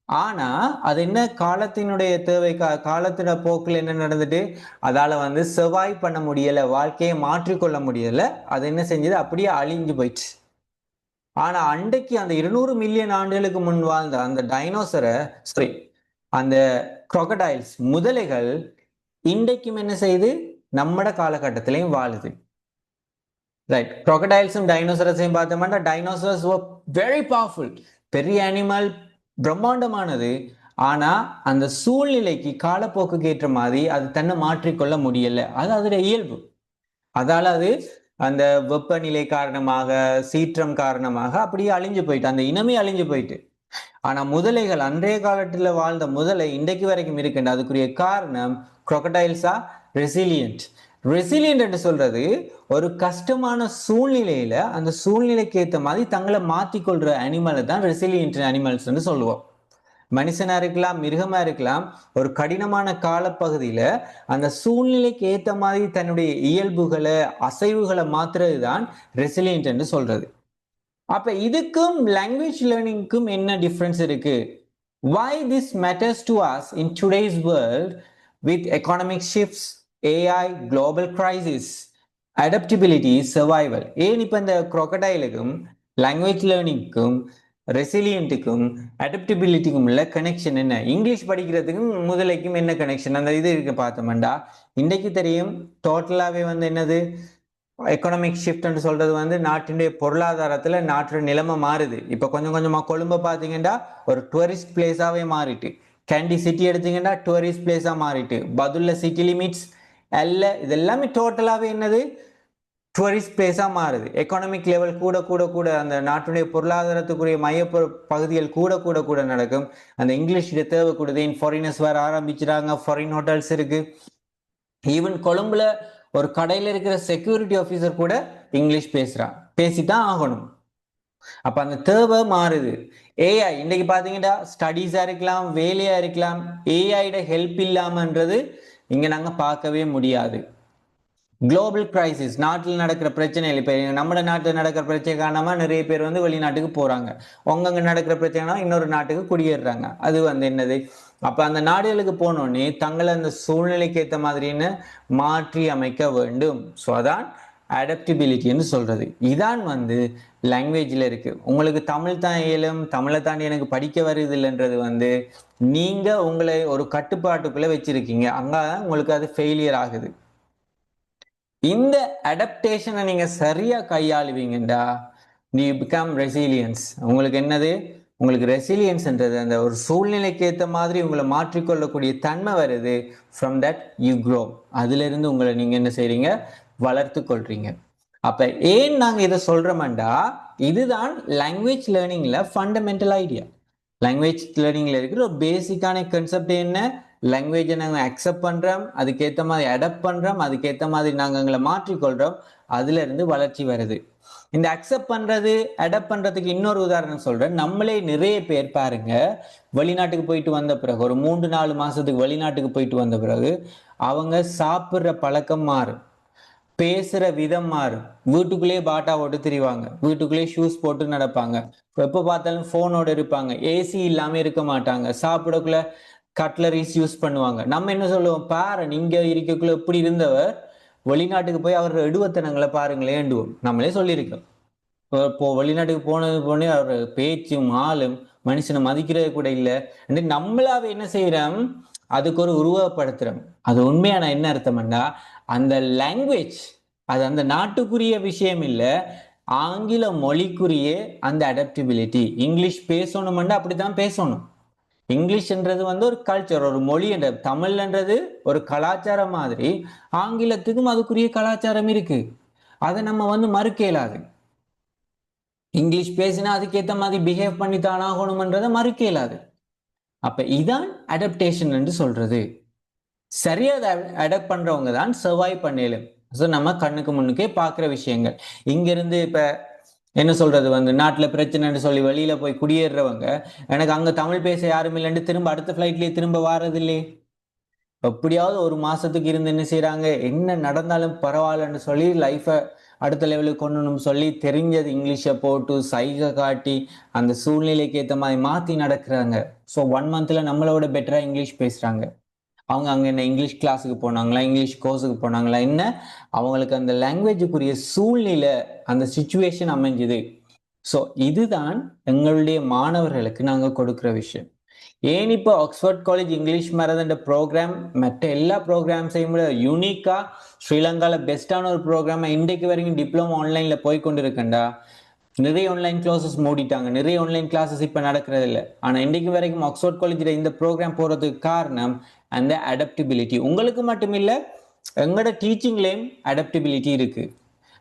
ஆனா அது என்ன, காலத்தினுடைய தேவை, காலத்தின போக்குல என்ன நடந்துட்டு அதால வந்து சர்வைவ் பண்ண முடியல, வாழ்க்கையை மாற்றிக்கொள்ள முடியல. அது என்ன செஞ்சது, அப்படியே அழிஞ்சு போயிடுச்சு. ஆனா அன்றைக்கு அந்த 200 மில்லியன் ஆண்டுகளுக்கு முன் வாழ்ந்த அந்த டைனோசரை, சாரி அந்த crocodiles முதலைகள் இன்றைக்கும் என்ன செய்யுது, நம்மட காலகட்டத்திலையும் வாழுது. ரைட். crocodileஸும் டைனோசரஸையும் பார்த்தோம்னா டைனோசரஸ் வெரி பவர்ஃபுல், பெரிய அனிமல், பிரம்மாண்டமானது. ஆனா அந்த சூழ்நிலைக்கு காலப்போக்குக்கு ஏற்ற மாதிரி அது தன்னை மாற்றிக்கொள்ள முடியல. அது அதோட இயல்பு. அதால அது அந்த வெப்பநிலை காரணமாக, சீற்றம் காரணமாக அப்படியே அழிஞ்சு போயிட்டு, அந்த இனமே அழிஞ்சு போயிட்டு. ஆனா முதலைகள், அன்றைய காலத்துல வாழ்ந்த முதலை இன்றைக்கு வரைக்கும் இருக்கின்ற, அதுக்குரிய காரணம் crocodiles are resilient. ரெசிலியன்ட் என்று சொல்றது ஒரு கஷ்டமான சூழ்நிலையில அந்த சூழ்நிலைக்கு ஏற்ற மாதிரி தங்களை மாத்திக்கொள்ற அனிமலை தான் ரெசிலியன்ட் அனிமல்ஸ் சொல்லுவோம். மனுஷனா இருக்கலாம், மிருகமா இருக்கலாம், ஒரு கடினமான காலப்பகுதியில அந்த சூழ்நிலைக்கு ஏற்ற மாதிரி தன்னுடைய இயல்புகளை, அசைவுகளை மாத்துறது தான் ரெசிலியன்ட் என்று சொல்றது. அப்ப இதுக்கும் லாங்குவேஜ் லேர்னிங்க்கும் என்ன டிஃபரன்ஸ் இருக்கு? Why this matters to us in today's world with economic shifts, AI, global crisis, adaptability, survival. ஏன் இப்ப இந்த crocodileக்கும் லாங்குவேஜ் லேர்னிங்க்கும் ரெசிலியன்ட்டுக்கும் அடாப்டபிலிட்டிக்கும் உள்ள கனெக்ஷன் என்ன? இங்கிலீஷ் படிக்கிறதுக்கும் முதலைக்கும் என்ன கனெக்ஷன்? அந்த இது இருக்கு பார்த்தோம்டா இன்றைக்கு தெரியும். டோட்டலாவே வந்து என்னது, எக்கனாமிக் ஷிஃப்ட்னு சொல்றது வந்து நாட்டினுடைய பொருளாதாரத்துல நாட்டோட நிலைமை மாறுது. இப்ப கொஞ்சம் கொஞ்சமா கொழும்பை பாத்தீங்கன்னா ஒரு டூரிஸ்ட் பிளேஸாவே மாறிட்டு, கேண்டி சிட்டி எடுத்தீங்கன்னா டூரிஸ்ட் பிளேஸா மாறிட்டு, பதுல்ல சிட்டி லிமிட்ஸ் எல்லாம் இதெல்லாமே டோட்டலாவே என்னது, டூரிஸ்ட் பிளேஸா மாறுது. எக்கனாமிக் லெவல் கூட கூட கூட அந்த நாட்டுடைய பொருளாதாரத்துக்குரிய மைய பகுதிகள் கூட கூட கூட நடக்கும். அந்த இங்கிலீஷ் தேவை கூடுது. ஃபாரினர்ஸ் வர ஆரம்பிச்சுறாங்க, ஃபாரின் ஹோட்டல்ஸ் இருக்கு. ஈவன் கொழும்புல ஒரு கடையில இருக்கிற செக்யூரிட்டி ஆபீசர் கூட இங்கிலீஷ் பேசுறான், பேசித்தான் ஆகணும். அப்ப அந்த தேவை மாறுது. ஏஐ இன்னைக்கு பாத்தீங்கன்னா ஸ்டடீஸா இருக்கலாம், வேலையா இருக்கலாம், ஏஐட ஹெல்ப் இல்லாமன்றது இங்க நாங்க பார்க்கவே முடியாது. குளோபல் கிரைசிஸ், நாட்டில் நடக்கிற பிரச்சனை, இப்போ நம்ம நாட்டில் நடக்கிற பிரச்சனை காரணமா நிறைய பேர் வந்து வெளிநாட்டுக்கு போறாங்க. அங்கங்க நடக்கிற பிரச்சனைனா இன்னொரு நாட்டுக்கு குடியேறாங்க. அது வந்து என்னது, அப்ப அந்த நாடுகளுக்கு போனோடனே தங்களை அந்த சூழ்நிலைக்கு ஏற்ற மாதிரின்னு மாற்றி அமைக்க வேண்டும். ஸோ அதான் அடாப்டபிலிட்டின்னு சொல்றது. இதான் வந்து லாங்குவேஜ்ல இருக்கு. உங்களுக்கு தமிழ் தான் இயலும், தமிழை தாண்டி எனக்கு படிக்க வருது இல்லைன்றது வந்து நீங்க உங்களை ஒரு கட்டுப்பாட்டுக்குள்ள வச்சிருக்கீங்க, அங்கதான் உங்களுக்கு அது ஃபெயிலியர் ஆகுது. இந்த அடாப்டேஷனை நீங்க சரியா கையாளுவீங்கடா, நீ பிகம் ரெசிலியன்ஸ். உங்களுக்கு என்னது, உங்களுக்கு ரெசிலியன்ஸ்ன்றது அந்த ஒரு சூழ்நிலைக்கு ஏற்ற மாதிரி உங்களை மாற்றிக்கொள்ளக்கூடிய தன்மை வருது. From that you grow. அதுல இருந்து உங்களை நீங்க என்ன செய்றீங்க, வளர்த்து கொள்றீங்க. அப்ப ஏன் நாங்க இதை சொல்றோம்டா, இதுதான் லாங்குவேஜ் லேர்னிங்ல ஃபண்டமெண்டல் ஐடியா. லாங்குவேஜ் லேர்னிங்ல இருக்கிற ஒரு பேசிக்கான கான்செப்ட் என்ன, லாங்குவேஜை நாங்கள் அக்செப்ட் பண்றோம், அதுக்கேற்ற மாதிரி அடாப்ட் பண்றோம், அதுக்கேற்ற மாதிரி நாங்கள் எங்களை மாற்றிக்கொள்றோம், அதுல இருந்து வளர்ச்சி வருது. இந்த அக்செப்ட் பண்றது, அடாப்ட் பண்றதுக்கு இன்னொரு உதாரணம் சொல்றேன். நம்மளே நிறைய பேர் பாருங்க, வெளிநாட்டுக்கு போயிட்டு வந்த பிறகு ஒரு 3-4 மாசத்துக்கு வெளிநாட்டுக்கு போயிட்டு வந்த பிறகு அவங்க சாப்பிட்ற பழக்கம் மாறும். பேசுற விதம் மாறும். வீட்டுக்குள்ளேயே பாட்டா போட்டு திரிவாங்க, வீட்டுக்குள்ளேயே ஷூஸ் போட்டு நடப்பாங்க, எப்ப பார்த்தாலும் போனோட இருப்பாங்க, ஏசி இல்லாம இருக்க மாட்டாங்க, சாப்பிடக்குள்ள கட்லரிஸ் யூஸ் பண்ணுவாங்க. நம்ம என்ன சொல்லுவோம், பாரு நீங்க இருக்கக்குள்ள எப்படி இருந்தவர் வெளிநாட்டுக்கு போய் அவர் எடுவத்தனங்களை பாருங்களேண்டுவோம். நம்மளே சொல்லியிருக்கோம். இப்போ வெளிநாட்டுக்கு போனது போனே அவர் பேச்சும் ஆளும் மனுஷனை மதிக்கிறது கூட இல்லை. நம்மளாவே என்ன செய்யறோம், அதுக்கு ஒரு உருவப்படுத்துறோம். அது உண்மையான என்ன அர்த்தம்னா, அந்த லாங்குவேஜ் அது அந்த நாட்டுக்குரிய விஷயம் இல்லை, ஆங்கில மொழிக்குரிய அந்த அடாப்டபிலிட்டி. இங்கிலீஷ் பேசணும்னா அப்படித்தான் பேசணும். இங்கிலீஷ்ன்றது ஒரு கல்ச்சர், ஒரு மொழி. என்ற தமிழ்ன்றது ஒரு கலாச்சாரம் மாதிரி ஆங்கிலத்துக்கும் அதுக்குரிய கலாச்சாரம் இருக்கு. அதை நம்ம மறுக்க இயலாது. இங்கிலீஷ் பேசினா அதுக்கேற்ற மாதிரி பிஹேவ் பண்ணி தானாகணும்ன்றதை மறுக்க இயலாது. அப்ப இதான் அடாப்டேஷன் என்று சொல்றது. சரியா அடாப்ட் பண்றவங்க தான் சர்வைவ் பண்ணலும். ஸோ நம்ம கண்ணுக்கு முன்னுக்கே பார்க்குற விஷயங்கள். இங்கிருந்து இப்ப என்ன சொல்றது, நாட்டுல பிரச்சனைன்னு சொல்லி வெளியில போய் குடியேறவங்க எனக்கு அங்க தமிழ் பேச யாரும் இல்லைன்னு திரும்ப அடுத்த ஃபிளைட்லயே திரும்ப வாரது இல்லையே. எப்படியாவது ஒரு மாசத்துக்கு இருந்து என்ன செய்யறாங்க, என்ன நடந்தாலும் பரவாயில்லன்னு சொல்லி லைஃபை அடுத்த லெவலுக்கு கொண்டு சொல்லி தெரிஞ்சது இங்கிலீஷை போட்டு சைகை காட்டி அந்த சூழ்நிலைக்கு ஏற்ற மாதிரி மாத்தி நடக்கிறாங்க. ஸோ 1 மந்த்ல நம்மளோட பெட்டரா இங்கிலீஷ் பேசுறாங்க. அவங்க அங்க என்ன இங்கிலீஷ் கிளாஸுக்கு போனாங்களா, இங்கிலீஷ் கோர்ஸுக்கு போனாங்களா, என்ன அவங்களுக்கு அந்த லாங்குவேஜுக்குரிய சூழ்நிலை அந்த சுச்சுவேஷன் அமைஞ்சுது. ஸோ இதுதான் எங்களுடைய மாணவர்களுக்கு நாங்க கொடுக்குற விஷயம். ஏன் இப்போ ஆக்ஸ்போர்ட் காலேஜ் இங்கிலீஷ் மேரதன் ப்ரோக்ராம் மற்ற எல்லா ப்ரோக்ராம்ஸையும் விட யூனிக்கா ஸ்ரீலங்காவில் பெஸ்டான ஒரு ப்ரோக்ராம் இன்றைக்கு வரைக்கும் டிப்ளமோ ஆன்லைன்ல போய் கொண்டு இருக்கண்டா. நிறைய ஆன்லைன் கிளாஸஸ் மூடிட்டாங்க, நிறைய ஆன்லைன் கிளாஸஸ் இப்போ நடக்கிறது இல்லை. ஆனால் இன்றைக்கு வரைக்கும் ஆக்ஸ்போர்ட் காலேஜில் இந்த ப்ரோக்ராம் போகிறதுக்கு காரணம் அந்த அடாப்டபிலிட்டி. உங்களுக்கு மட்டும் இல்லை, எங்களோட டீச்சிங்லேயும் அடாப்டபிலிட்டி இருக்கு.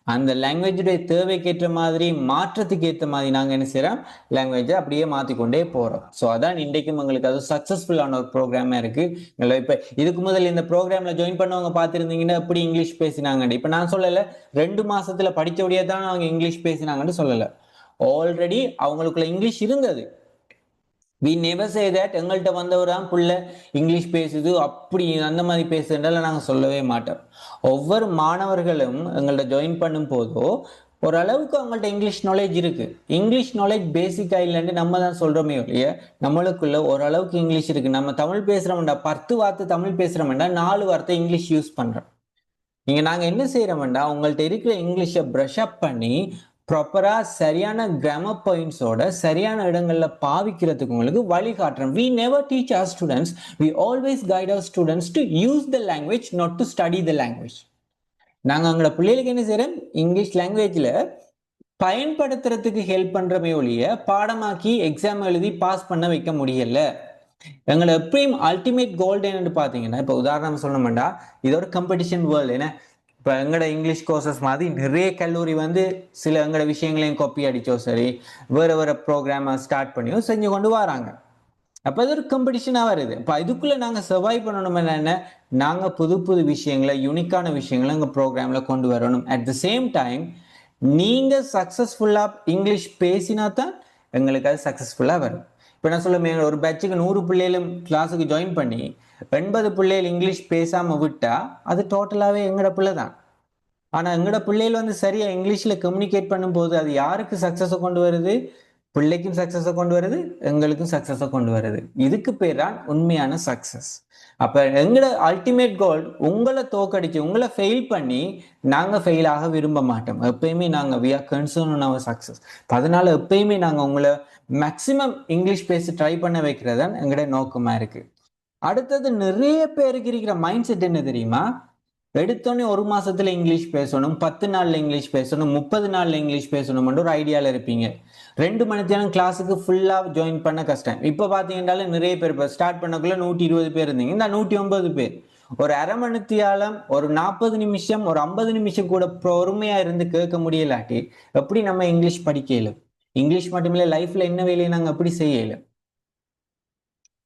அந்த லாங்குவேஜுடைய தேவைக்கேற்ற மாதிரி மாற்றத்துக்கு ஏற்ற மாதிரி நாங்கள் என்ன செய்கிறோம், லாங்குவேஜை அப்படியே மாற்றிக்கொண்டே போகிறோம். ஸோ அதான் இன்றைக்கும் எங்களுக்கு அது சக்ஸஸ்ஃபுல்லான ஒரு ப்ரோக்ராமாக இருக்குது. இப்போ இதுக்கு முதல் இந்த ப்ரோக்ராமில் ஜாயின் பண்ணவங்க பார்த்துருந்தீங்கன்னா எப்படி இங்கிலீஷ் பேசினாங்கன்னு. இப்போ நான் சொல்லலை 2 மாசத்துல படித்தபடியே தான் அவங்க இங்கிலீஷ் பேசினாங்கன்னு சொல்லலை. ஆல்ரெடி அவங்களுக்குள்ள இங்கிலீஷ் இருந்தது. வி நெவர் சே தட் எங்கள்கிட்ட வந்தவரான் புள்ள இங்கிலீஷ் பேசுது அப்படி அந்த மாதிரி பேசுறதால நாங்கள் சொல்லவே மாட்டோம். ஒவ்வொரு மாணவர்களும் எங்கள்கிட்ட ஜாயின் பண்ணும் போதோ ஓரளவுக்கு அவங்கள்ட்ட இங்கிலீஷ் நாலேஜ் இருக்கு. இங்கிலீஷ் நாலேஜ் பேசிக்கா இல்லைன்னு நம்ம தான் சொல்றோமே இல்லையா, நம்மளுக்குள்ள ஓரளவுக்கு இங்கிலீஷ் இருக்கு. நம்ம தமிழ் பேசுறோம்டா, 10 வார்த்தை தமிழ் பேசுறோம்டா, 4 வார்த்தை இங்கிலீஷ் யூஸ் பண்றோம். நாங்க என்ன செய்யறோம்டா, உங்கள்ட்ட இருக்கிற இங்கிலீஷை ப்ரஷ் அப் பண்ணி ப்ராப்பரா சரியான கிராமர் பாயிண்ட்ஸோட சரியான இடங்கள்ல பாவிக்கிறதுக்கு உங்களுக்கு வழிகாட்டுறோம். we never teach our students, we always guide our students to use the language, not to study the language. நாங்க அங்களோட பிள்ளைகளுக்கு என்ன செய்யறோம், இங்கிலீஷ் லாங்குவேஜ்ல பயன்படுத்துறதுக்கு ஹெல்ப் பண்றமே ஒழிய பாடமாக்கி எக்ஸாம் எழுதி பாஸ் பண்ண வைக்க முடியல. எங்களை எப்பயும் அல்டிமேட் கோல்டு என்னன்னு பாத்தீங்கன்னா, இப்போ உதாரணம் சொல்லணும்டா, இது ஒரு காம்படிஷன் வேர்ல்டு. என்ன இப்போ எங்களோட இங்கிலீஷ் கோர்சஸ் மாதிரி நிறைய கல்லூரி சில எங்களோட விஷயங்களையும் காப்பி அடிச்சோ சரி, வேற வேற ப்ரோக்ராமை ஸ்டார்ட் பண்ணியோ செஞ்சு கொண்டு வராங்க. அப்போ அது ஒரு காம்படிஷனாக வருது. இப்போ இதுக்குள்ள நாங்கள் சர்வைவ் பண்ணணும். என்ன, நாங்கள் புது புது விஷயங்களை யூனிக்கான விஷயங்களை எங்கள் ப்ரோக்ராம்ல கொண்டு வரணும். அட் த சேம் டைம் நீங்க சக்சஸ்ஃபுல்லா இங்கிலீஷ் பேசினா தான் எங்களுக்கு அது சக்சஸ்ஃபுல்லா வரும். இப்போ நான் சொல்லுவேன், ஒரு பேட்சுக்கு 100 பிள்ளைகளும் கிளாஸுக்கு ஜாயின் பண்ணி 80 பிள்ளைகள் இங்கிலீஷ் பேசாம விட்டா அது டோட்டலாவே எங்கட பிள்ளை தான். ஆனா எங்கட பிள்ளைகள் சரியா இங்கிலீஷ்ல கம்யூனிகேட் பண்ணும்போது அது யாருக்கு சக்சஸை கொண்டு வருது, பிள்ளைக்கும் சக்சஸை கொண்டு வருது, எங்களுக்கும் சக்சஸை கொண்டு வருது. இதுக்கு பேர் தான் உண்மையான சக்சஸ். அப்ப எங்கட அல்டிமேட் கோல் உங்களை தோக்கடிச்சு உங்களை ஃபெயில் பண்ணி நாங்க ஃபெயில் ஆக விரும்ப மாட்டோம். எப்பயுமே நாங்க we are concerned on our success. அதனால எப்பயுமே நாங்க உங்களை மேக்சிமம் இங்கிலீஷ் பேசி ட்ரை பண்ண வைக்கிறது தான் எங்கட நோக்கமா இருக்கு. அடுத்தது நிறைய பேருக்கு இருக்கிற மைண்ட் செட் என்ன தெரியுமா, எடுத்தோடனே 1 மாசத்துல இங்கிலீஷ் பேசணும், 10 நாள்ல இங்கிலீஷ் பேசணும், 30 நாள்ல இங்கிலீஷ் பேசணும்னு ஒரு ஐடியால இருப்பீங்க. 2 மணி நேரம் கிளாஸுக்கு ஃபுல்லா ஜாயின் பண்ண கஷ்டம். இப்ப பாத்தீங்கன்னாலும் நிறைய பேர் இப்ப ஸ்டார்ட் பண்ணக்குள்ள 120 பேர் இருந்தீங்க, இந்த 109 பேர். ஒரு அரை மணித்தியாலம், ஒரு 40 நிமிஷம், ஒரு 50 நிமிஷம் கூட பொறுமையா இருந்து கேட்க முடியலாட்டி எப்படி நம்ம இங்கிலீஷ் படிக்கல? இங்கிலீஷ் மட்டுமில்ல, லைஃப்ல என்ன வேலையை நாங்க அப்படி செய்யல.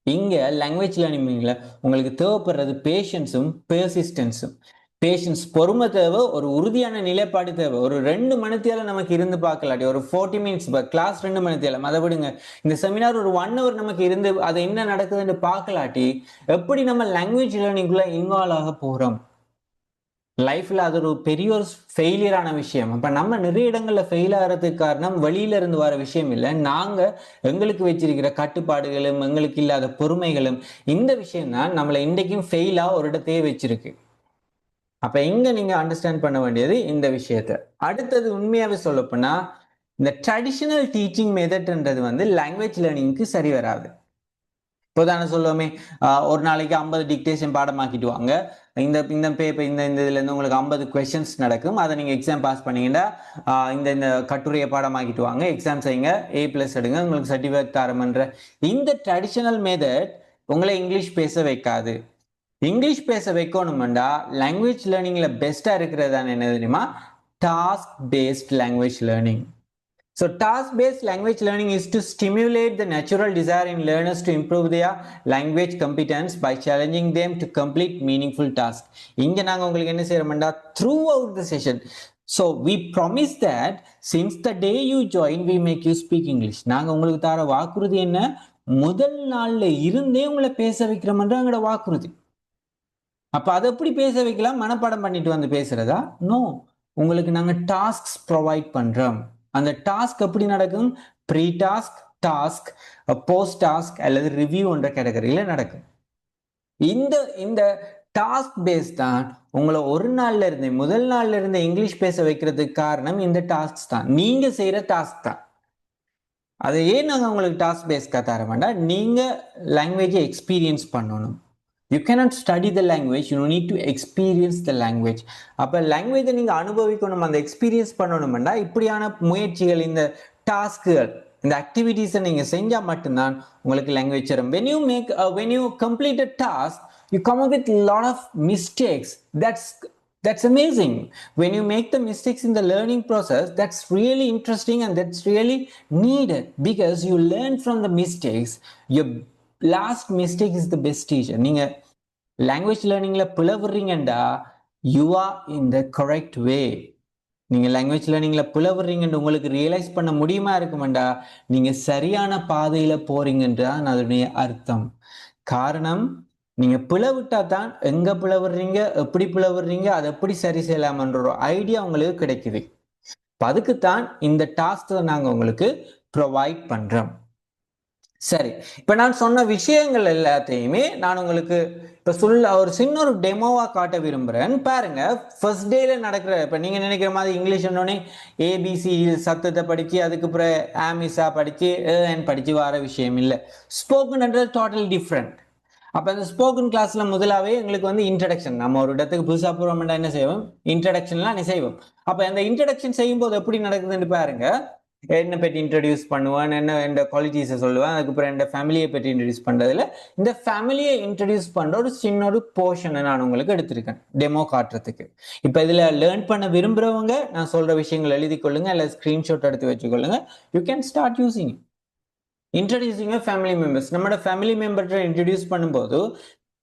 இங்க லாங்குவேஜ் லேர்னிங்ல உங்களுக்கு தேவைப்படுறது பேஷன்ஸும் பெர்சிஸ்டன்ஸும். பேஷன்ஸ் பொறுமை தேவை, ஒரு உறுதியான நிலைப்பாடு தேவை. ஒரு 2 மணித்தியால நமக்கு இருந்து பார்க்கலாட்டி, ஒரு 40 மினிட்ஸ் கிளாஸ் 2 மணித்தியாலம், அதை விடுங்க, இந்த செமினார் ஒரு 1 hour நமக்கு இருந்து அது என்ன நடக்குதுன்னு பார்க்கலாட்டி எப்படி நம்ம லாங்குவேஜ் லேர்னிங்குள்ள இன்வால்வ் ஆக போறோம்? லைஃப்ல அது ஒரு பெரிய ஒரு ஃபெயிலியரான விஷயம். அப்ப நம்ம நிறைய இடங்கள்ல ஃபெயில் ஆகிறதுக்கு காரணம் வெளியில இருந்து வர விஷயம் இல்லை, நாங்க எங்களுக்கு வச்சிருக்கிற கட்டுப்பாடுகளும் எங்களுக்கு இல்லாத பொறுமைகளும், இந்த விஷயம் தான் நம்மளை இன்றைக்கும் ஃபெயிலா ஒரு இடத்தையே வச்சிருக்கு. அப்ப இங்க நீங்க அண்டர்ஸ்டாண்ட் பண்ண வேண்டியது இந்த விஷயத்த. அடுத்தது உண்மையாவே சொல்லப்போனா இந்த ட்ரெடிஷனல் டீச்சிங் மெத்தட்ன்றது வந்து லாங்குவேஜ் லேர்னிங்க்கு சரி வராது. உதாரணம் சொல்லுவோமே, ஒரு நாளைக்கு 50 டிக்டேஷன் பாடமாக்கிடுவாங்க. இந்த இந்த பேப்பர் இந்த இந்த இதுல இருந்து உங்களுக்கு 50 கொஸ்டின்ஸ் நடக்கும். அதை நீங்க எக்ஸாம் பாஸ் பண்ணீங்கன்னா இந்த இந்த கட்டுரையை பாடமாக்கிடுவாங்க. எக்ஸாம் செய்யுங்க, A+ எடுங்க, உங்களுக்கு சர்டிஃபிகேட் தரமன்ற இந்த ட்ரெடிஷனல் மெத்தட் உங்களை இங்கிலீஷ் பேச வைக்காது. இங்கிலீஷ் பேச வைக்கணும்டா லாங்குவேஜ் லேர்னிங்ல பெஸ்டா இருக்கிறது என்ன தெரியுமா? Task based language learning. So task-based language learning is to stimulate the natural desire in learners to improve their language competence by challenging them to complete meaningful tasks. இங்க நாங்க உங்களுக்கு என்ன செய்யறோம்டா throughout the session. So we promise that since the day you join we make you speak English. நாங்க உங்களுக்கு தர வாக்குறுதி என்ன? முதல் நாள்ல இருந்தே உங்களை பேச வைக்கிறோம்ன்ற எங்களோட வாக்குறுதி. அப்ப அதை எப்படி பேச வைக்கலாம்? மனப்பாடம் பண்ணிட்டு வந்து பேசுறதா? நோ, உங்களுக்கு நாங்க டாஸ்க் ப்ரொவைட் பண்றோம். அந்த டாஸ்க் எப்படி நடக்கும்? Pre task, task, post task அல்லது ரிவ்யூ என்ற கேட்டகரியில நடக்கும். இந்த இந்த டாஸ்க் பேஸ் தான் உங்களை ஒரு நாள்ல இருந்து முதல் நாள்ல இருந்து இங்கிலீஷ் பேச வைக்கிறதுக்கு காரணம் இந்த டாஸ்க் தான், நீங்க செய்யற டாஸ்க் தான். அதை ஏன் நாங்க உங்களுக்கு டாஸ்க் பேஸ் தர வேண்டாம், நீங்க லாங்குவேஜை எக்ஸ்பீரியன்ஸ் பண்ணணும். You cannot study the language, you need to experience the language. அப்ப லாங்குவேஜை நீங்க அனுபவிக்கணும், அந்த எக்ஸ்பீரியன்ஸ் பண்ணணும்னா இப்படியான முயற்சிகள், இந்த டாஸ்க்குகள், இந்த ஆக்டிவிட்டிஸை நீங்க செஞ்சா மட்டும்தான் உங்களுக்கு லாங்குவேஜ் வரும். when you complete a task, you come up with a lot of mistakes. That's amazing. When you make the mistakes in the learning process, that's really interesting and that's really needed because you learn from the mistakes. Your last mistake is the best teacher. நீங்க language லேர்னிங்ல பிளவுறீங்கண்டா you are in the correct way. நீங்க language லேர்னிங்ல பிளவுறீங்கன்னு உங்களுக்கு realise பண்ண முடியுமா இருக்குமெண்டா நீங்க சரியான பாதையில போறீங்கன்றான் அதனுடைய அர்த்தம். காரணம், நீங்க பிளவிட்டா தான் எங்க பிளவுறீங்க, எப்படி பிளவுறீங்க, அதை எப்படி சரி செய்யலாம்ன்ற ஒரு ஐடியா உங்களுக்கு கிடைக்குது. அதுக்குத்தான் இந்த டாஸ்க் நாங்க உங்களுக்கு ப்ரொவைட் பண்றோம். சரி, இப்ப நான் சொன்ன விஷயங்கள் எல்லாத்தையுமே நான் உங்களுக்கு இப்ப ஒரு சின்ன ஒரு டெமோவா காட்ட விரும்புறேன். பாருங்க, ஃபர்ஸ்ட் டேல நடக்கிற, இப்ப நீங்க நினைக்கிற மாதிரி இங்கிலீஷ் சொன்னோடனே ஏபிசி சத்தத்தை படிச்சு அதுக்கப்புறம் ஆமிசா படிச்சு படிச்சு வர விஷயம் இல்லை. ஸ்போக்கன்ன்றது டோட்டல் டிஃப்ரெண்ட். அப்ப அந்த ஸ்போக்கன் கிளாஸ்ல முதலாவே எங்களுக்கு வந்து இன்ட்ரடக்ஷன், நம்ம ஒரு இடத்துக்கு புதுசா போறோம்னா என்ன செய்வோம்? இன்ட்ரடக்ஷன்லாம் செய்வோம். அப்ப அந்த இன்ட்ரடக்ஷன் செய்யும் போது எப்படி நடக்குதுன்னு பாருங்க. என்னை பற்றி இன்ட்ரடியூஸ் பண்ணுவேன், என்ன குவாலிட்டிஸை சொல்லுவேன், அதுக்கப்புறம் என் ஃபேமிலியை பற்றி இன்ட்ரடியூஸ் பண்றதுல இந்த ஃபேமிலியை இன்ட்ரடியூஸ் பண்ற ஒரு சின்ன ஒரு போர்ஷனை நான் உங்களுக்கு எடுத்திருக்கேன் டெமோ காட்டுறதுக்கு. இப்போ இதுல லேர்ன் பண்ண விரும்புறவங்க நான் சொல்ற விஷயங்கள் எழுதி கொள்ளுங்க, இல்லை ஸ்கிரீன்ஷாட் எடுத்து வச்சுக்கொள்ளுங்க. You can start using introducing family members. நம்மளோட ஃபேமிலி மெம்பர்ஸை இன்ட்ரடியூஸ் பண்ணும்போது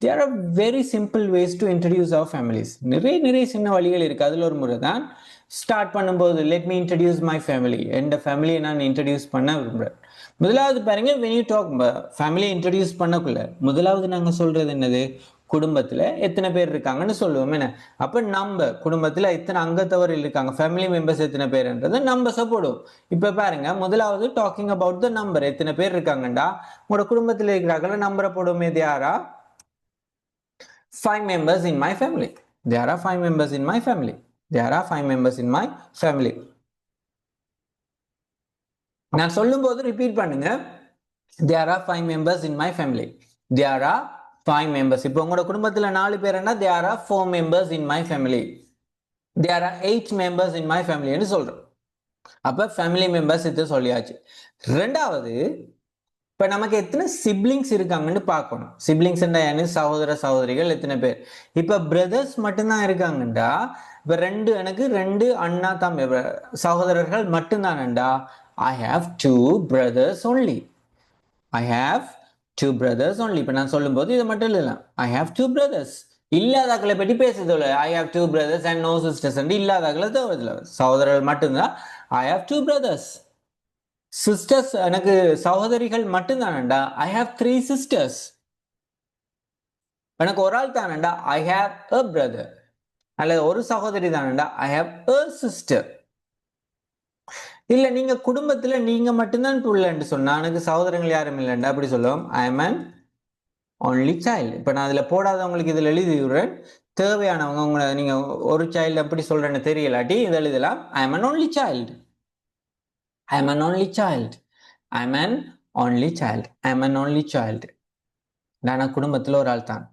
there are very simple ways to introduce our families. நிறைய சின்ன வழிகள் இருக்கு. அதுல ஒரு முறை தான் ஸ்டார்ட் பண்ணும்போது let me introduce my family, என் ஃபேமிலியை நான் இன்ட்ரடியூஸ் பண்ண விரும்புகிறேன். முதலாவது பாருங்க, when you talk ஃபேமிலியை இன்ட்ரடியூஸ் பண்ணக்குள்ள முதலாவது நாங்க சொல்றது என்னது? குடும்பத்துல எத்தனை பேர் இருக்காங்கன்னு சொல்லுவோம் என்ன. அப்ப நம்ம குடும்பத்துல எத்தனை அங்கத்தவர்கள் இருக்காங்க, ஃபேமிலி மெம்பர்ஸ் எத்தனை பேர்ன்றது நம்பர்ஸை போடுவோம். இப்ப பாருங்க, முதலாவது டாக்கிங் அபவுட் த நம்பர், எத்தனை பேர் இருக்காங்கண்டா உங்களோட குடும்பத்துல இருக்கிறாங்கள நம்பரை போடுவோமே. There are 5 members in my family. There are 5 members in my family. There are 5 members in my family. நான் சொல்லும்போது ரிப்பீட் பண்ணுங்க. There are 5 members in my family. There are 5 members. இப்போ உங்களோட குடும்பத்துல 4 பேர்னா there are 4 members in my family. There are 8 members in my family ன்னு சொல்றோம். அப்ப ஃபேமிலி மெம்பர்ஸ் இது சொல்லியாச்சு. ரெண்டாவது, இப்ப நமக்கு எத்தனை சிப்ளிங்ஸ் இருக்காங்கன்னு பார்க்கணும். சிப்ளிங்ஸ் சகோதர சகோதரிகள் எத்தனை பேர்? இப்ப பிரதர்ஸ் மட்டும்தான் இருக்காங்கண்டா, இப்ப எனக்கு 2 அண்ணா தம்பி சகோதரர்கள் மட்டும்தானண்டா, I have 2 brothers only. I have 2 brothers only. இப்ப நான் சொல்லும் போது இதை மட்டும் இல்ல, ஐ ஹாவ் 2 brothers. இல்லாதாக்களை பற்றி பேசுறது ஐ have 2 brothers and no sisters. இல்லாதாக்களை தவிர சகோதரர்கள் மட்டும்தான் ஐ ஹாவ் 2 brothers. சிஸ்டர்ஸ் எனக்கு சகோதரிகள் மட்டும்தானண்டா, ஐ ஹாவ் 3 sisters. எனக்கு ஒரு ஆள் தானண்டா, ஐ ஹாவ் a brother. அல்லது ஒரு சகோதரி தானடா ஐ ஹாவ் a சிஸ்டர். இல்ல நீங்க குடும்பத்துல நீங்க மட்டும்தான் பிள்ளைன்னு சொன்னா எனக்கு சகோதரங்கள் யாரும் இல்லைண்டா அப்படி சொல்லுவோம் ஐ am an only child. இப்ப நான் அதுல போடாதவங்களுக்கு இதுல எழுதி விடுறேன். தேவையானவங்க உங்களை நீங்க ஒரு சைல்டு எப்படி சொல்றேன்னு தெரியலாட்டி இது எழுதலாம் ஐ am an only child. I am an only child. I am an only child. I am an only child. நான் குடும்பத்துல ஒரு ஆள் தான்.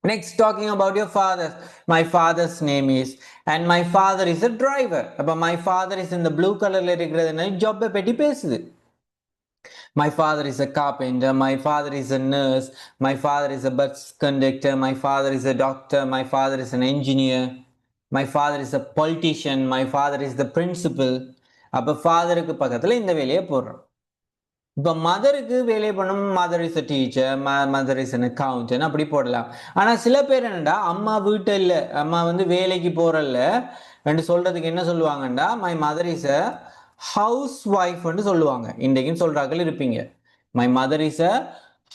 Next, talking about your father. My father's name is, and my father is a driver. அப்ப my father is in the blue colorல இருக்கிறதுனால job பத்தி பேசுது. My father is a carpenter. My father is a nurse. My father is a bus conductor. My father is a doctor. My father is an engineer. My father is a politician. My father is the principal. அப்ப ஃபாதருக்கு பக்கத்துல இந்த வேலையை போடுறோம். இப்ப மதருக்கு வேலை பண்ணும் mother is a teacher, mother is an accountant அப்படி போடலாம். ஆனா சில பேர் என்னடா அம்மா வீட்டு இல்ல, அம்மா வந்து வேலைக்கு போறல்ல என்று சொல்றதுக்கு என்ன சொல்லுவாங்கடா my mother is a house ஒய்ஃப்னு சொல்லுவாங்க. இன்றைக்கும் சொல்றாக்கள் இருப்பீங்க my mother is a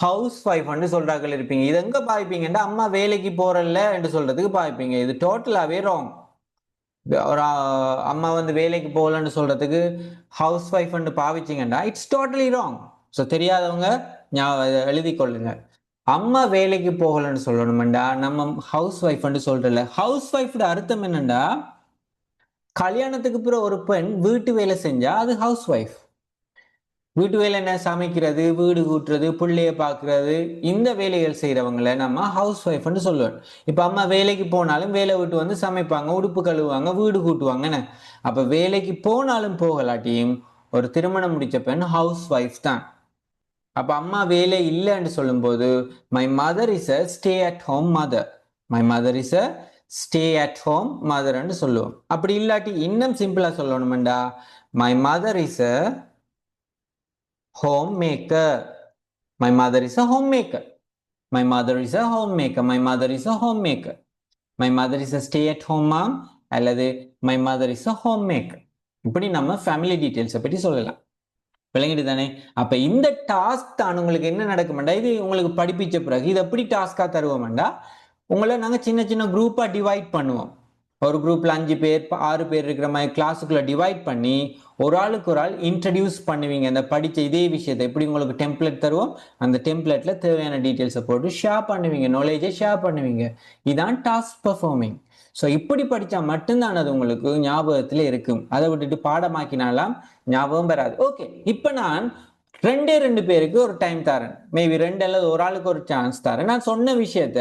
house ஒய்ஃப்னு சொல்றாக்கள் இருப்பீங்க. இது எங்க பாய்ப்பீங்கடா அம்மா வேலைக்கு போறல்ல என்று சொல்றதுக்கு பாய்ப்பீங்க. இது டோட்டலாவே ராங். ஒரு அம்மா வந்து வேலைக்கு போகலன்னு சொல்றதுக்கு ஹவுஸ் ஒய்ஃப்னு பாவிச்சிங்கன்னா இட்ஸ் டோட்டலி ராங். ஸோ தெரியாதவங்க எழுதி கொள்ளுங்க. அம்மா வேலைக்கு போகலன்னு சொல்லணும்டா நம்ம ஹவுஸ் ஒய்ஃப்னு சொல்றல. ஹவுஸ் ஒய்ஃபோட அர்த்தம் என்னண்டா கல்யாணத்துக்கு பிறகு ஒரு பெண் வீட்டு வேலை செஞ்சா அது ஹவுஸ் ஒய்ஃப். வீட்டு வேலை என்ன சமைக்கிறது, வீடு கூட்டுறது, பிள்ளைய பாக்குறது, இந்த வேலைகள் செய்யறவங்களை நம்ம ஹவுஸ் ஒய்ஃப்னு சொல்லுவோம். இப்ப அம்மா வேலைக்கு போனாலும் வேலை விட்டு வந்து சமைப்பாங்க, உடுப்பு கழுவுவாங்க, வீடு கூட்டுவாங்கன்னு. அப்ப வேலைக்கு போனாலும் போகலாட்டியும் ஒரு திருமணம் முடிச்ச பெண் ஹவுஸ் ஒய்ஃப் தான். அப்ப அம்மா வேலை இல்லைன்னு சொல்லும் போது my mother is a stay at home mother. My mother is a stay at home மதர்ன்னு சொல்லுவோம். அப்படி இல்லாட்டி இன்னும் சிம்பிளா சொல்லணும்டா my mother is a homemaker. My mother is a homemaker. My mother is a homemaker. My mother is a homemaker. My mother is a stay at home mom அல்லது my mother is a homemaker. இப்படி நம்ம family டீடைல்ஸை பற்றி சொல்லலாம். விளங்கிட்டு தானே? அப்ப இந்த task தான் உங்களுக்கு என்ன நடக்கும்டா இது உங்களுக்கு படிப்பிச்ச பிறகு இது எப்படி டாஸ்கா தருவோம்டா உங்களை நாங்க சின்ன சின்ன குரூப்பா டிவைட் பண்ணுவோம். ஒரு குரூப்ல 5 பேர் 6 பேர் இருக்கிற மாதிரி கிளாஸுக்குள்ள டிவைட் பண்ணி ஒரு ஆளுக்கு ஒரு ஆள் இன்ட்ரடியூஸ் பண்ணுவீங்க. இந்த படிச்ச இதே விஷயத்தை எப்படி உங்களுக்கு டெம்ப்ளேட் தருவோம் அந்த டெம்ப்ளேட்ல தேவையான டீட்டெயில்ஸை போட்டு ஷேர் பண்ணுவீங்க, நாலேஜை ஷேர் பண்ணுவீங்க. இதான் டாஸ்க் பெர்ஃபார்மிங். ஸோ இப்படி படிச்சா மட்டும்தான் அது உங்களுக்கு ஞாபகத்துல இருக்கும். அதை விட்டுட்டு பாடமாக்கினாலாம் ஞாபகம் வராது. ஓகே, இப்ப நான் 2 பேருக்கு ஒரு டைம் தரேன். மேபி 2 அல்லது ஒரு ஆளுக்கு ஒரு சான்ஸ் தரேன். நான் சொன்ன விஷயத்த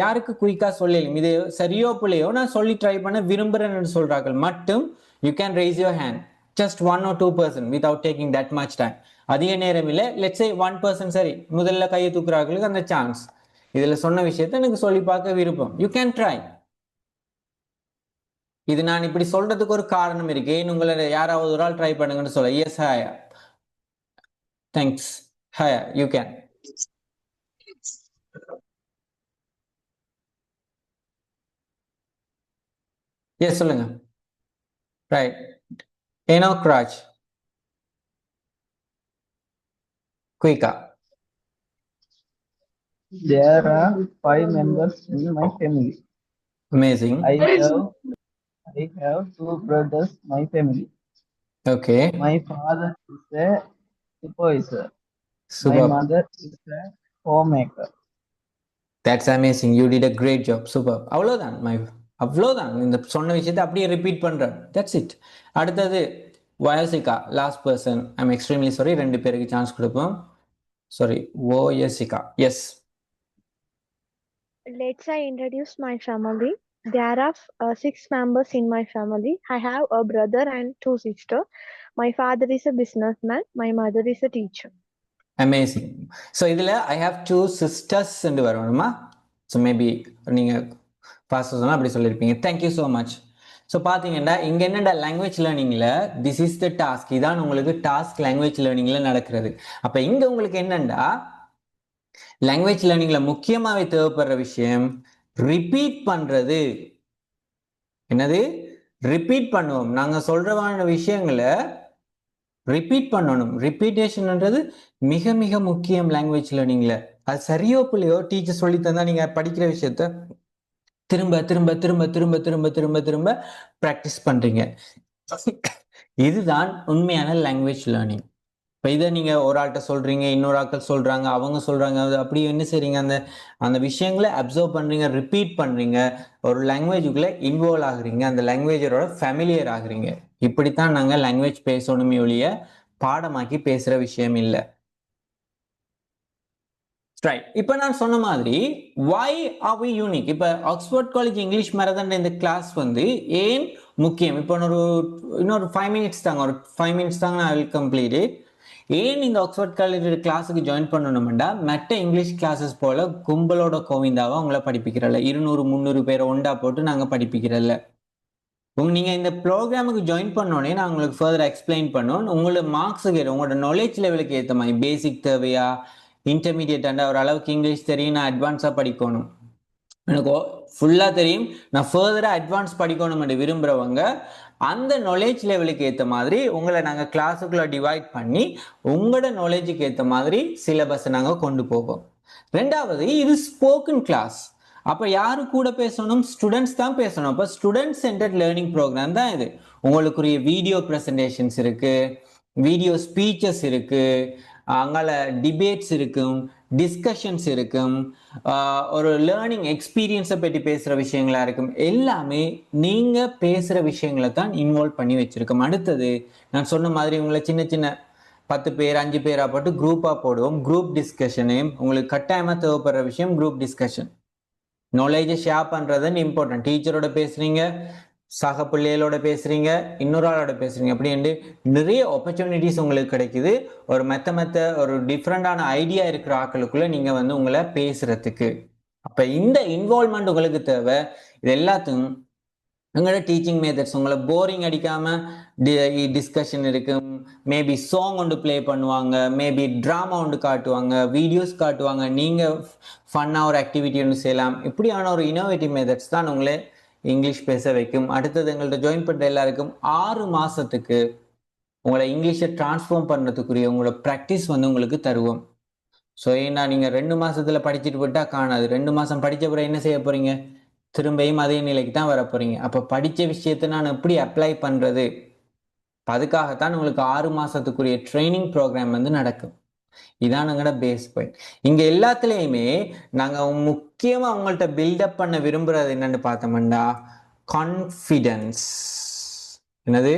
யாருக்கு குயிக்கா சொல்லலும் இது சரியோ பிள்ளையோ நான் சொல்லி ட்ரை பண்ண விரும்புறேன்னு சொல்றார்கள் மட்டும் you can raise your hand. Just 1 or 2% without taking that much time. அதிக நேரம் இல்லை. லெட்ஸ் சே 1% சரி முதல்ல கையை தூக்குறாங்களுக்கு அந்த சான்ஸ். இதுல சொன்ன விஷயத்த எனக்கு சொல்லி பார்க்க விருப்பம். You can try. இது நான் இப்படி சொல்றதுக்கு ஒரு காரணம் இருக்கு. உங்களை யாராவது ஒரு ஆள் ட்ரை பண்ணுங்கன்னு சொல்ல. எஸ் ஹாயா, தேங்க்ஸ் ஹாயா, யூ கேன். எஸ் சொல்லுங்க. ரைட். Enoch Raj. குயிக்கா. There are 5 members in my family. Amazing. I have 2 brothers, my family. Okay. My father is a supervisor. My Super. mother is a homemaker. That's amazing. You did a great job. Super. அவ்வளோதான் இந்த சொன்ன விஷயத்தை அப்படியே repeat பண்றேன். That's it. அடுத்தது வயசிகா, last person. I'm extremely sorry. 2 பேருக்கு chance கொடுப்போம். சாரி, ஓயசிகா. Yes. Let's I introduce my family. There are 6 members in my family. I have a brother and 2 sisters. My father is a businessman. My mother is a teacher. Amazing. So இதில் I have 2 sisters வரணுமா? So maybe நீங்கள் fast சொன்னால் அப்படி சொல்லியிருப்பீங்க. Thank you so much. So பார்த்தீங்கன்னா இங்கே என்னடா language லேர்னிங்கில் திஸ் இஸ் த டாஸ்க். இதான் உங்களுக்கு டாஸ்க் லாங்குவேஜ் லேர்னிங்கில் நடக்கிறது. அப்போ இங்கே உங்களுக்கு என்னண்டா லாங்குவேஜ் லேர்னிங்கில் முக்கியமாகவே தேவைப்படுற விஷயம் ரிப்பீட் பண்ணுறது. என்னது? ரிப்பீட் பண்ணுவோம். நாங்கள் சொல்கிறவான விஷயங்களை ரிப்பீட் பண்ணணும். ரிப்பீட்டேஷன்ன்றது மிக மிக முக்கியம் லாங்குவேஜ் லேர்னிங்ல. அது சரியோ பிள்ளையோ டீச்சர் சொல்லி தந்தா நீங்க படிக்கிற விஷயத்த திரும்ப திரும்ப திரும்ப திரும்ப திரும்ப திரும்ப திரும்ப ப்ராக்டிஸ் பண்றீங்க. இதுதான் உண்மையான லாங்குவேஜ் லேர்னிங். இப்போ இதை நீங்க ஒரு ஆள்கிட்ட சொல்றீங்க, இன்னொரு ஆட்கள் சொல்றாங்க, அவங்க சொல்றாங்க, அது அப்படி என்ன செய்றீங்க, அந்த அந்த விஷயங்களை அப்சர்வ் பண்றீங்க, ரிப்பீட் பண்றீங்க, ஒரு லாங்குவேஜுக்குள்ள இன்வால்வ் ஆகுறீங்க, அந்த லாங்குவேஜரோட ஃபெமிலியர் ஆகுறீங்க. இப்படித்தான் நாங்க லாங்குவேஜ் பேசணுமே ஒழிய பாடமாக்கி பேசுற விஷயம் இல்லை. ரைட். இப்போ நான் சொன்ன மாதிரி why are we unique? இப்போ ஆக்ஸ்போர்ட் காலேஜ் இங்கிலீஷ் மேரதான் இந்த கிளாஸ் வந்து ஏன் முக்கியம்? இப்போ இன்னொரு 5 மினிட்ஸ் தாங்க, ஒரு 5 மினிட்ஸ் தாங்க, நான் வில் கம்ப்ளீட் இட். ஏன் இந்த ஆக்ஸ்போர்ட் காலேஜ் கிளாஸுக்கு ஜாயின் பண்ணணும்டா, மற்ற இங்கிலீஷ் கிளாஸஸ் போல கும்பலோட கோவிந்தாவா உங்களை படிப்பிக்கிறல்ல, 200-300 பேரை ஒண்டா போட்டு நாங்க படிப்பிக்கிறல்ல. நீங்க இந்த ப்ரோக்ராமுக்கு ஜாயின் பண்ணோடனே நான் உங்களுக்கு ஃபர்தர் எக்ஸ்பிளைன் பண்ணுவோம். உங்களோட மார்க்ஸுக்கு உங்களோட நாலேஜ் லெவலுக்கு ஏற்ற மாதிரி பேசிக் தேவையா, இன்டர்மீடியட் ஒரு அளவுக்கு இங்கிலீஷ் தெரியும், நான் அட்வான்ஸாக படிக்கணும், எனக்கு ஃபுல்லாக தெரியும், நான் ஃபர்தராக அட்வான்ஸ் படிக்கணும் என்று விரும்புகிறவங்க அந்த நாலேஜ் லெவலுக்கு ஏற்ற மாதிரி உங்களை நாங்கள் கிளாஸுக்குள்ளே டிவைட் பண்ணி உங்களோட நாலேஜுக்கு ஏற்ற மாதிரி சிலபஸை நாங்கள் கொண்டு போவோம். ரெண்டாவது, இது ஸ்போக்கன் கிளாஸ். அப்போ யாரு கூட பேசணும்? ஸ்டூடெண்ட்ஸ் தான் பேசணும். அப்போ ஸ்டூடெண்ட் சென்டர்ட் லேர்னிங் ப்ரோக்ராம் தான் இது. உங்களுக்குரிய வீடியோ ப்ரெசன்டேஷன்ஸ் இருக்கு, வீடியோ ஸ்பீச்சஸ் இருக்கு, அங்கால டிபேட்ஸ் இருக்கும், டிஸ்கஷன்ஸ் இருக்கும், ஒரு லேர்னிங் எக்ஸ்பீரியன்ஸை பற்றி பேசுகிற விஷயங்களா இருக்கும். எல்லாமே நீங்கள் பேசுகிற விஷயங்களை தான் இன்வால்வ் பண்ணி வச்சுருக்கோம். அடுத்தது நான் சொன்ன மாதிரி உங்களை சின்ன சின்ன 10 பேர் 5 பேராக போட்டு குரூப்பாக போடுவோம். குரூப் டிஸ்கஷனு உங்களுக்கு கட்டாயமாக தேவைப்படுற விஷயம் குரூப் டிஸ்கஷன். நாலேஜை ஷேர் பண்ணுறதுன்னு இம்பார்ட்டன்ட். டீச்சரோட பேசுகிறீங்க, சக பிள்ளைகளோட பேசுறீங்க, இன்னொரு ஆளோட பேசுறீங்க, அப்படின்னு நிறைய ஆப்பர்ச்சுனிட்டிஸ் உங்களுக்கு கிடைக்குது. ஒரு மெத்த ஒரு டிஃப்ரெண்டான ஐடியா இருக்கிற ஆட்களுக்குள்ள நீங்க வந்து உங்களை பேசுறதுக்கு. அப்ப இந்த இன்வால்வ்மெண்ட் உங்களுக்கு தேவை. இது எல்லாத்துக்கும் எங்களோட டீச்சிங் மெத்தட்ஸ் உங்களை போரிங் அடிக்காம டிஸ்கஷன் இருக்கும், மேபி சாங் ஒன்று பிளே பண்ணுவாங்க, மேபி ட்ராமா ஒன்று காட்டுவாங்க, வீடியோஸ் காட்டுவாங்க, நீங்க ஃபன்னா ஒரு ஆக்டிவிட்டி ஒன்று செய்யலாம். இப்படியான ஒரு இனோவேட்டிவ் மெத்தட்ஸ் தான் உங்களை இங்கிலீஷ் பேச வைக்கும். அடுத்தது எங்கள்கிட்ட ஜாயின் பண்ணுற எல்லாருக்கும் 6 மாசத்துக்கு உங்களை இங்கிலீஷை டிரான்ஸ்ஃபார்ம் பண்ணுறதுக்குரிய உங்களோட ப்ராக்டிஸ் வந்து உங்களுக்கு தருவோம். ஸோ ஏன்னா நீங்கள் 2 மாசத்துல படிச்சுட்டு விட்டா காணாது. 2 மாசம் படித்த பிறகு என்ன செய்ய போறீங்க? திரும்பியும் அதே நிலைக்கு தான் வர போறீங்க. அப்போ படித்த விஷயத்தை நான் எப்படி அப்ளை பண்ணுறது? அதுக்காகத்தான் உங்களுக்கு 6 மாசத்துக்குரிய ட்ரைனிங் ப்ரோக்ராம் வந்து நடக்கும். இதான் எங்களோட பேஸ் பாயிண்ட். இங்க எல்லாத்துலயுமே நாங்க முக்கியமா உங்கள்கிட்ட பில்டப் பண்ண விரும்புறது என்னன்னு பார்த்தோம்னா கான்ஃபிடன்ஸ். என்னது?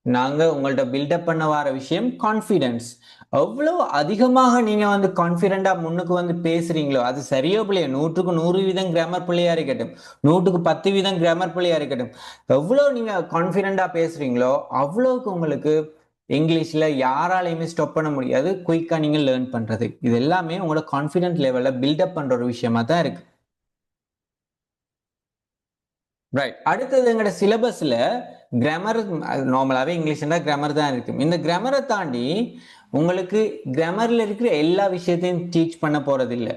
நாங்க உங்கள்கிட்ட பில்டப் பண்ண வர விஷயம் கான்ஃபிடன்ஸ். எவ்வளவு அதிகமாக நீங்க வந்து கான்ஃபிடென்டா முன்னுக்கு வந்து பேசுறீங்களோ, அது சரியோ பிள்ளையோ, 100க்கு 100% கிராமர் பிள்ளையா இருக்கட்டும், 100க்கு 10% கிராமர் பிள்ளையா இருக்கட்டும், எவ்வளவு நீங்க கான்ஃபிடென்டா பேசுறீங்களோ அவ்வளவுக்கு உங்களுக்கு இங்கிலீஷ்ல யாராலையுமே ஸ்டாப் பண்ண முடியாது. குயிக்கா நீங்க லேர்ன் பண்றது. இது எல்லாமே உங்களோட கான்ஃபிடென்ட் லெவலை பில்டப் பண்ற ஒரு விஷயமா தான் இருக்கு. ரைட். அடுத்தது எங்களோட சிலபஸ்ல கிராமர், நார்மலாவே இங்கிலீஷ்னா கிராமர் தான் இருக்கு. இந்த கிராமரை தாண்டி உங்களுக்கு கிராமர்ல இருக்கிற எல்லா விஷயத்தையும் டீச் பண்ண போறது இல்லை.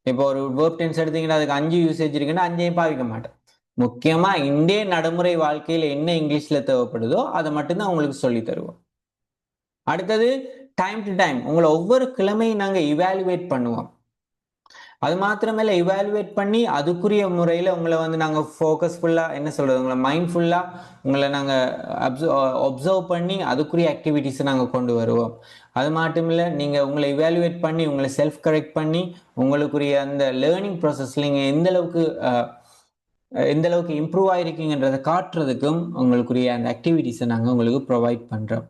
இப்போ ஒரு வேர்ப் டென்ஸ் எடுத்தீங்கன்னா அதுக்கு 5 யூசேஜ் இருக்குன்னா 5ஐயும் பாவிக்க மாட்டேன். முக்கியமா இந்திய நடைமுறை வாழ்க்கையில என்ன இங்கிலீஷ்ல தேவைப்படுதோ அதை மட்டும்தான் உங்களுக்கு சொல்லி தருவோம். அடுத்தது டைம் டு டைம் உங்களை ஒவ்வொரு கிழமையும் நாங்க இவாலுவேட் பண்ணுவோம். அது மாத்திரமேல இவாலுவேட் பண்ணி அதுக்குரிய முறையில உங்களை வந்து நாங்க ஃபோக்கஸ்ஃபுல்லா, என்ன சொல்றது, உங்களை மைண்ட்ஃபுல்லா உங்களை நாங்க அப்சர்வ் பண்ணி அதுக்குரிய ஆக்டிவிட்டிஸை நாங்க கொண்டு வருவோம். அது மட்டும் இல்லை, நீங்க உங்களை இவாலுவேட் பண்ணி உங்களை செல்ஃப் கரெக்ட் பண்ணி உங்களுக்குரிய அந்த லேர்னிங் ப்ராசஸ்ல நீங்க எந்த அளவுக்கு இம்ப்ரூவ் ஆயிருக்கீங்கன்றதை காட்டுறதுக்கும் உங்களுக்குரிய அந்த ஆக்டிவிட்டிஸை நாங்கள் உங்களுக்கு ப்ரொவைட் பண்ணுறோம்.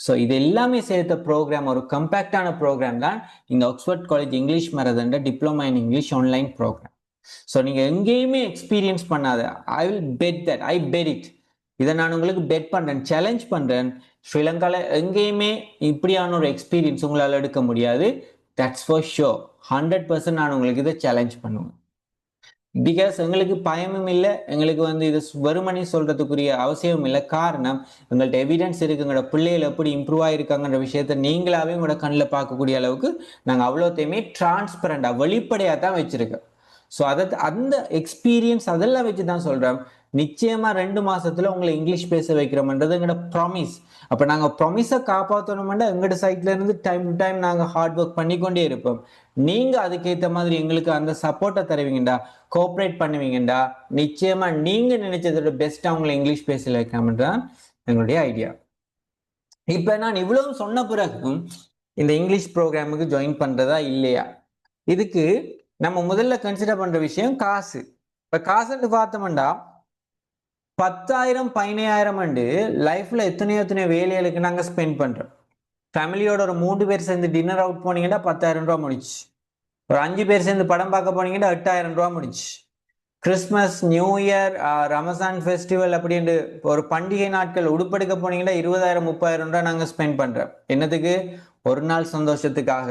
ஸோ இது எல்லாமே சேர்த்த ப்ரோக்ராம், ஒரு கம்பேக்டான ப்ரோக்ராம் தான் இந்த Oxford college English marathon diploma in English online program. So நீங்கள் எங்கேயுமே எக்ஸ்பீரியன்ஸ் பண்ணாத, I will bet that, I bet it, இதை நான் உங்களுக்கு பெட் பண்ணுறேன், சேலஞ்ச் பண்ணுறேன், ஸ்ரீலங்காவில் எங்கேயுமே இப்படியான ஒரு எக்ஸ்பீரியன்ஸ் உங்களால் எடுக்க முடியாது. That's for sure. 100% நான் உங்களுக்கு இதை சேலஞ்ச் பண்ணுவேன். பிகாஸ் எங்களுக்கு பயமும் இல்லை, எங்களுக்கு வந்து இது வெறுமனே சொல்றதுக்குரிய அவசியமும் இல்லை. காரணம், எங்கள்கிட்ட எவிடன்ஸ் இருக்கு. எங்களோட பிள்ளைகள் எப்படி இம்ப்ரூவ் ஆயிருக்காங்கன்ற விஷயத்த நீங்களாவே உங்களோட கண்ணில் பார்க்கக்கூடிய அளவுக்கு நாங்கள் அவ்வளோத்தையுமே டிரான்ஸ்பரண்டா வெளிப்படையாக தான் வச்சிருக்கோம். ஸோ அந்த எக்ஸ்பீரியன்ஸ் அதெல்லாம் வச்சு தான் சொல்கிறோம். நிச்சயமா 2 மாசத்துல உங்களை இங்கிலீஷ் பேச வைக்கிறோம்ன்றது எங்களோட ப்ராமிஸ். அப்ப நாங்க ப்ராமிஸை காப்பாற்றணும்னா எங்களோட சைட்ல இருந்து டைம் டு டைம் நாங்க ஹார்ட் ஒர்க் பண்ணிக்கொண்டே இருப்போம். நீங்க அதுக்கேற்ற மாதிரி எங்களுக்கு அந்த சப்போர்ட்டை தருவீங்கடா, கோஆப்ரேட் பண்ணுவீங்கடா, நிச்சயமா நீங்க நினைச்சதோட பெஸ்டா உங்களை இங்கிலீஷ் பேச வைக்காமதான் எங்களுடைய ஐடியா. இப்ப நான் இவ்வளவு சொன்ன பிறகும் இந்த இங்கிலீஷ் ப்ரோக்ராமுக்கு ஜாயின் பண்றதா இல்லையா, இதுக்கு நம்ம முதல்ல கன்சிடர் பண்ற விஷயம் காசு. இப்ப காசுன்னு பார்த்தோம்டா 10,000 15,000 லைஃப்ல எத்தனையோ வேலைகளுக்கு நாங்க ஸ்பெண்ட் பண்றோம். ஃபேமிலியோட ஒரு 3 பேர் சேர்ந்து டின்னர் அவுட் போனீங்கன்னா 10,000 ரூபா முடிச்சு. ஒரு 5 பேர் சேர்ந்து படம் பார்க்க போனீங்கன்னா 8,000 ரூபா முடிச்சு. Christmas, new year, Ramzan festival அப்படின்ட்டு ஒரு பண்டிகை நாட்கள் உடுப்பெடுக்க போனீங்கன்னா 20,000 30,000 ரூபா நாங்கள் ஸ்பெண்ட் பண்றோம். என்னத்துக்கு? ஒரு நாள் சந்தோஷத்துக்காக,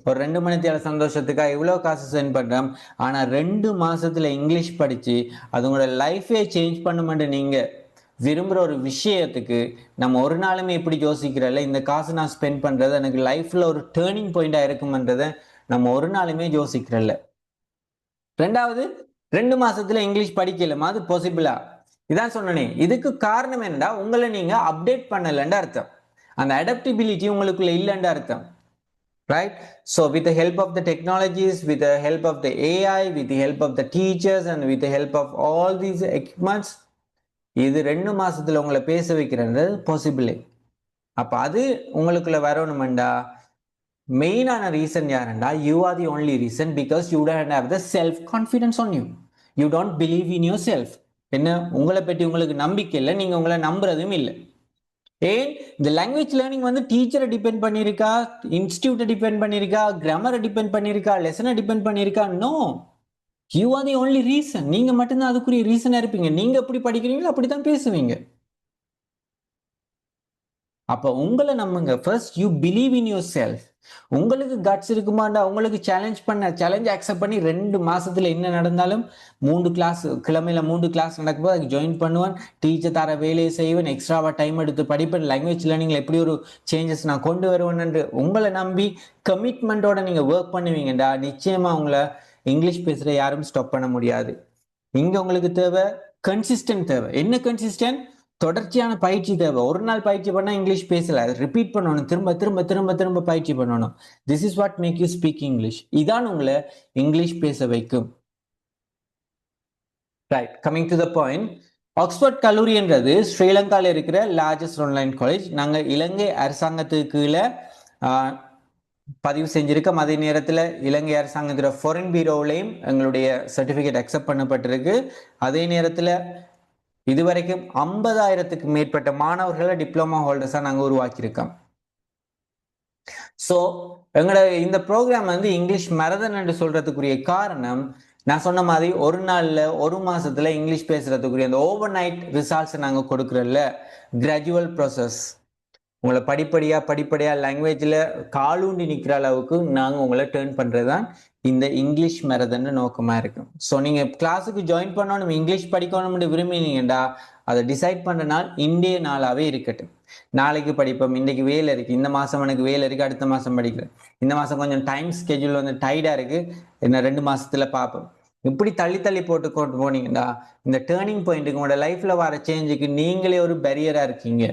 ஒரு 2 மணி நேரம் சந்தோஷத்துக்காக இவ்வளோ காசு ஸ்பெண்ட் பண்றோம். ஆனா 2 மாசத்துல இங்கிலீஷ் படிச்சு அது உங்களோட லைஃபே சேஞ்ச் பண்ணுமென்று நீங்க விரும்புகிற ஒரு விஷயத்துக்கு நம்ம ஒரு நாளுமே இப்படி யோசிக்கிறல்ல, இந்த காசு நான் ஸ்பெண்ட் பண்றது எனக்கு லைஃப்ல ஒரு டேர்னிங் பாயிண்டா இருக்கும்ன்றதை நம்ம ஒரு நாளுமே யோசிக்கிறல்ல. ரெண்டாவது, 2 மாசத்துல இங்கிலீஷ் படிக்கலாமா? அது பாசிபிளா? இதான் சொன்னனே. இதுக்கு காரணம் என்னடா, உங்களை நீங்க அப்டேட் பண்ணலன்னு அர்த்தம். அந்த அடாப்டபிலிட்டி உங்களுக்குள்ள இல்லைன்னு அர்த்தம். Right? So with the help of the technologies, with the help of the AI, with the help of the teachers and with the help of all these equipments, இது 2 மாசத்துல உங்களை பேச வைக்கிறது பாசிபிள். அப்ப அது உங்களுக்குள்ள வரணும்டா, மெயினான ரீசன் யாருண்டா, you are the only reason, because you don't have the self confidence on you. You don't believe in yourself. என்ன, உங்களை பற்றி உங்களுக்கு நம்பிக்கை இல்லை, நீங்க உங்களை நம்புறதும் இல்லை. ஏன்? இந்த லாங்குவேஜ் லேர்னிங் வந்து டீச்சரை டிபெண்ட் பண்ணியிருக்கா, இன்ஸ்டிடியூட்டை டிபெண்ட் பண்ணியிருக்கா, கிராமரை டிபெண்ட் பண்ணியிருக்கா, லெசனை டிபெண்ட் பண்ணியிருக்கா? No, you are the only reason. நீங்க மட்டும்தான் அதுக்குரிய ரீசனா இருப்பீங்க. நீங்க எப்படி படிக்கிறீங்களோ அப்படித்தான் பேசுவீங்க. அப்ப உங்களை நம்புங்க. First you believe in your self. உங்களுக்கு கட்ஸ் இருக்குமாண்டா, உங்களுக்கு சேலஞ்ச் அக்செப்ட் பண்ணி 2 மாசத்துல என்ன நடந்தாலும் 3 கிளாஸ், கிழமையில 3 கிளாஸ் நடக்கும்போது அதுக்கு ஜாயின் பண்ணுவேன், டீச்சர் தர வேலையை செய்வேன், எக்ஸ்ட்ராவா டைம் எடுத்து படிப்பேன், லாங்குவேஜ் லேர்னிங்ல எப்படி ஒரு சேஞ்சஸ் நான் கொண்டு வருவேன் என்று உங்களை நம்பி கமிட்மெண்டோட நீங்க ஒர்க் பண்ணுவீங்கடா, நிச்சயமா உங்களை இங்கிலீஷ் பேசுற யாரும் ஸ்டாப் பண்ண முடியாது. இங்க உங்களுக்கு தேவை கன்சிஸ்டன்ட். தேவை என்ன? கன்சிஸ்டன்ட், தொடர்ச்சியான பயிற்சி தேவை. ஒரு நாள் பயிற்சி பண்ணா இங்கிலீஷ் பேசல, ரிப்பீட் பண்ணணும், திரும்ப திரும்ப திரும்ப திரும்ப பயிற்சி பண்ணணும். This is what make you speak English. இதான் உங்களை இங்கிலீஷ் பேச வைக்கும். Right, coming to the point. Oxford கல்லூரி என்றது ஸ்ரீலங்காவில் இருக்கிற லார்ஜஸ்ட் ஆன்லைன் காலேஜ். நாங்கள் இலங்கை அரசாங்கத்துக்கு கீழே பதிவு செஞ்சிருக்கோம். அதே நேரத்தில் இலங்கை அரசாங்கத்தோட ஃபாரின் பீரோவிலையும் எங்களுடைய சர்டிஃபிகேட் அக்செப்ட் பண்ணப்பட்டிருக்கு. அதே நேரத்தில் இதுவரைக்கும் 50,000க்கு மேற்பட்ட மாணவர்களை டிப்ளமா ஹோல்டர்ஸா நாங்க உருவாக்கியிருக்கோம். ஸோ எங்களோட இந்த ப்ரோக்ராம் வந்து இங்கிலீஷ் மரதன் என்று சொல்றதுக்குரிய காரணம், நான் சொன்ன மாதிரி ஒரு நாள்ல ஒரு மாசத்துல இங்கிலீஷ் பேசுறதுக்குரிய அந்த ஓவர் நைட் ரிசல்ட்ஸ் நாங்க கொடுக்குறோம்ல, கிராஜுவல் ப்ராசஸ். உங்களை படிப்படியா லாங்குவேஜ்ல காலூண்டி நிற்கிற அளவுக்கு நாங்க உங்களை டேர்ன் பண்றதுதான் இந்த இங்கிலீஷ் மரதன் நோக்கமா இருக்கும். ஸோ நீங்க கிளாஸுக்கு ஜாயின் பண்ணணும், இங்கிலீஷ் படிக்கணும்னு விரும்பினீங்கடா, அதை டிசைட் பண்ற நாள் இன்றைய நாளாவே இருக்கட்டும். நாளைக்கு படிப்போம், இன்னைக்கு வேலை இருக்கு, இந்த மாசம் எனக்கு வேலை இருக்கு, அடுத்த மாசம் படிக்கிறேன், இந்த மாசம் கொஞ்சம் டைம் ஸ்கெட்யூல் வந்து டைடா இருக்கு, என்ன 2 மாசத்துல பார்ப்போம், இப்படி தள்ளி போட்டு கொண்டு போனீங்கடா, இந்த டேர்னிங் பாயிண்ட்டுக்கு உங்களோட லைஃப்ல வர சேஞ்சுக்கு நீங்களே ஒரு பேரியரா இருக்கீங்க.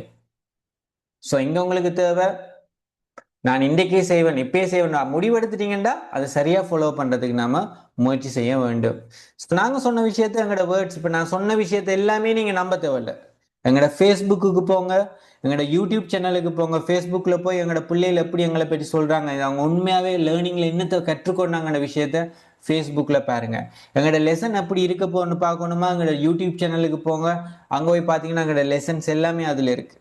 ஸோ இங்க உங்களுக்கு தேவை, நான் இன்றைக்கே செய்வேன், இப்பயே செய்வேன் முடிவெடுத்துட்டீங்கன்னா அதை சரியா ஃபாலோ பண்றதுக்கு நாம முயற்சி செய்ய வேண்டும். நாங்க சொன்ன விஷயத்த, எங்களோட வேர்ட்ஸ், இப்ப நான் சொன்ன விஷயத்த எல்லாமே நீங்க நம்ப தேவையில்லை. எங்களோட ஃபேஸ்புக்கு போங்க, எங்களோட யூடியூப் சேனலுக்கு போங்க, ஃபேஸ்புக்ல போய் எங்களோட பிள்ளைகள் எப்படி எங்களை பற்றி சொல்றாங்க, அவங்க உண்மையாவே லேர்னிங்ல என்னத்தை கற்றுக்கொண்டாங்கிற விஷயத்த ஃபேஸ்புக்ல பாருங்க. எங்களோட லெசன் அப்படி இருக்க போன்னு பார்க்கணுமா, எங்களோட யூடியூப் சேனலுக்கு போங்க, அங்க போய் பார்த்தீங்கன்னா எங்களோட லெசன்ஸ் எல்லாமே அதுல இருக்கு.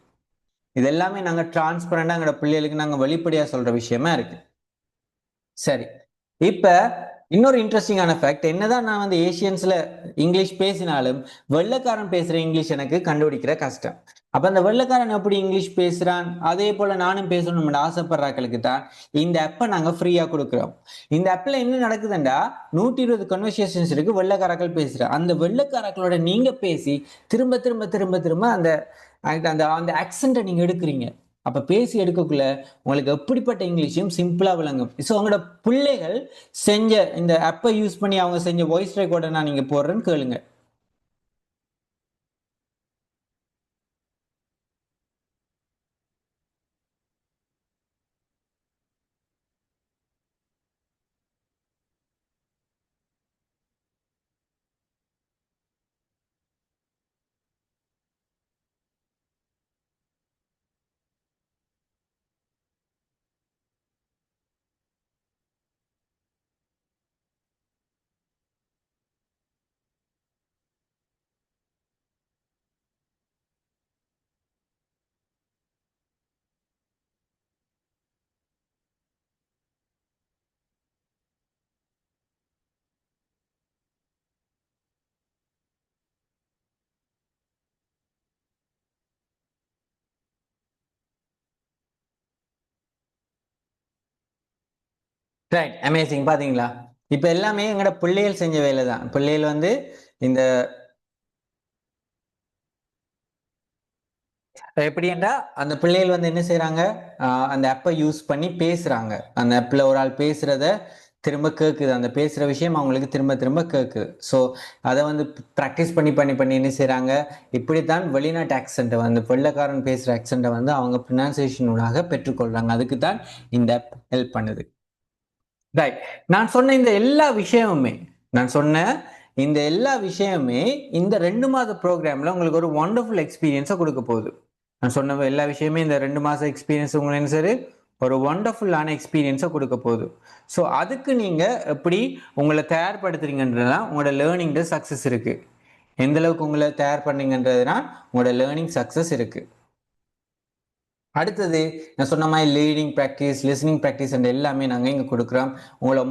இது எல்லாமே நாங்க டிரான்ஸ்பரண்டா எங்களோட பிள்ளைகளுக்கு நாங்க வெளிப்படையா சொல்ற விஷயமா இருக்கு. சரி, இப்ப இன்னொரு இன்ட்ரெஸ்டிங்கான ஃபேக்ட், என்னதான் நான் வந்து ஏசியன்ஸ்ல இங்கிலீஷ் பேசினாலும் வெள்ளைக்காரன் பேசுற இங்கிலீஷ் எனக்கு கண்டுபிடிக்கிற கஷ்டம். அப்ப அந்த வெள்ளைக்காரன் எப்படி இங்கிலீஷ் பேசுறான், அதே போல நானும் பேசணும்னு ஆசைப்படுறாக்களுக்கு தான் இந்த ஆப்பை நாங்க ஃப்ரீயா கொடுக்குறோம். இந்த ஆப்ல என்ன நடக்குதுண்டா, 120 கன்வர்சேஷன்ஸ் இருக்கு, வெள்ளைக்காரர்கள் பேசுற அந்த வெள்ளைக்காரர்களோட நீங்க பேசி திரும்ப திரும்ப திரும்ப திரும்ப அந்த அந்த ஆக்சென்ட்டை நீங்க எடுக்கிறீங்க. அப்ப பேசி எடுக்கக்குள்ள உங்களுக்கு எப்படிப்பட்ட இங்கிலீஷும் சிம்பிளா விளங்கும். ஸோ உங்களோட பிள்ளைகள் செஞ்ச இந்த ஆப்பை யூஸ் பண்ணி அவங்க செஞ்ச வாய்ஸ் ரெக்கார்டை நான் நீங்க போடுறேன்னு கேளுங்க. Right, amazing. பாத்தீங்களா, இப்ப எல்லாமே எங்கட பிள்ளைகள் செஞ்ச வேலை தான். பிள்ளைகள் வந்து இந்த எப்படின்னா அந்த பிள்ளைகள் வந்து என்ன செய்றாங்க, அந்த ஆப்பை யூஸ் பண்ணி பேசுறாங்க. அந்த ஆப்ல ஒரு ஆள் பேசுறத திரும்ப கேக்குது. அந்த பேசுற விஷயம் அவங்களுக்கு திரும்ப திரும்ப கேக்குது. ஸோ அதை வந்து ப்ராக்டிஸ் பண்ணி பண்ணி பண்ணி என்ன செய்றாங்க, இப்படித்தான் வெளிநாட்டு ஆக்சென்ட்டை வந்து வெள்ளைக்காரன் பேசுற ஆக்சென்ட்டை வந்து அவங்க ப்ரொனன்சியேஷனூடாக பெற்றுக்கொள்றாங்க. அதுக்கு தான் இந்த ஆப் ஹெல்ப் பண்ணுது. ரைட். நான் சொன்ன இந்த எல்லா விஷயமுமே இந்த 2 மாத ப்ரோக்ராம்ல உங்களுக்கு ஒரு வண்டர்ஃபுல் எக்ஸ்பீரியன்ஸை கொடுக்க போகுது. நான் சொன்ன எல்லா விஷயமே இந்த 2 மாச எக்ஸ்பீரியன்ஸ் உங்களுக்கு என்ன சரி ஒரு வண்டர்ஃபுல்லான எக்ஸ்பீரியன்ஸை கொடுக்க போகுது. ஸோ அதுக்கு நீங்க எப்படி உங்களை தயார்படுத்துறீங்கன்றதுதான் உங்களோட லேர்னிங்ல சக்சஸ் இருக்கு. எந்த அளவுக்கு உங்களை தயார் பண்ணீங்கன்றதுதான் உங்களோட லேர்னிங் சக்சஸ் இருக்கு. அடுத்தது நான் சொன்ன மாதிரி லீடிங் ப்ராக்டிஸ், லிசனிங் ப்ராக்டிஸ் என்ற எல்லாமே நாங்கள் இங்கே கொடுக்குறோம். உங்களை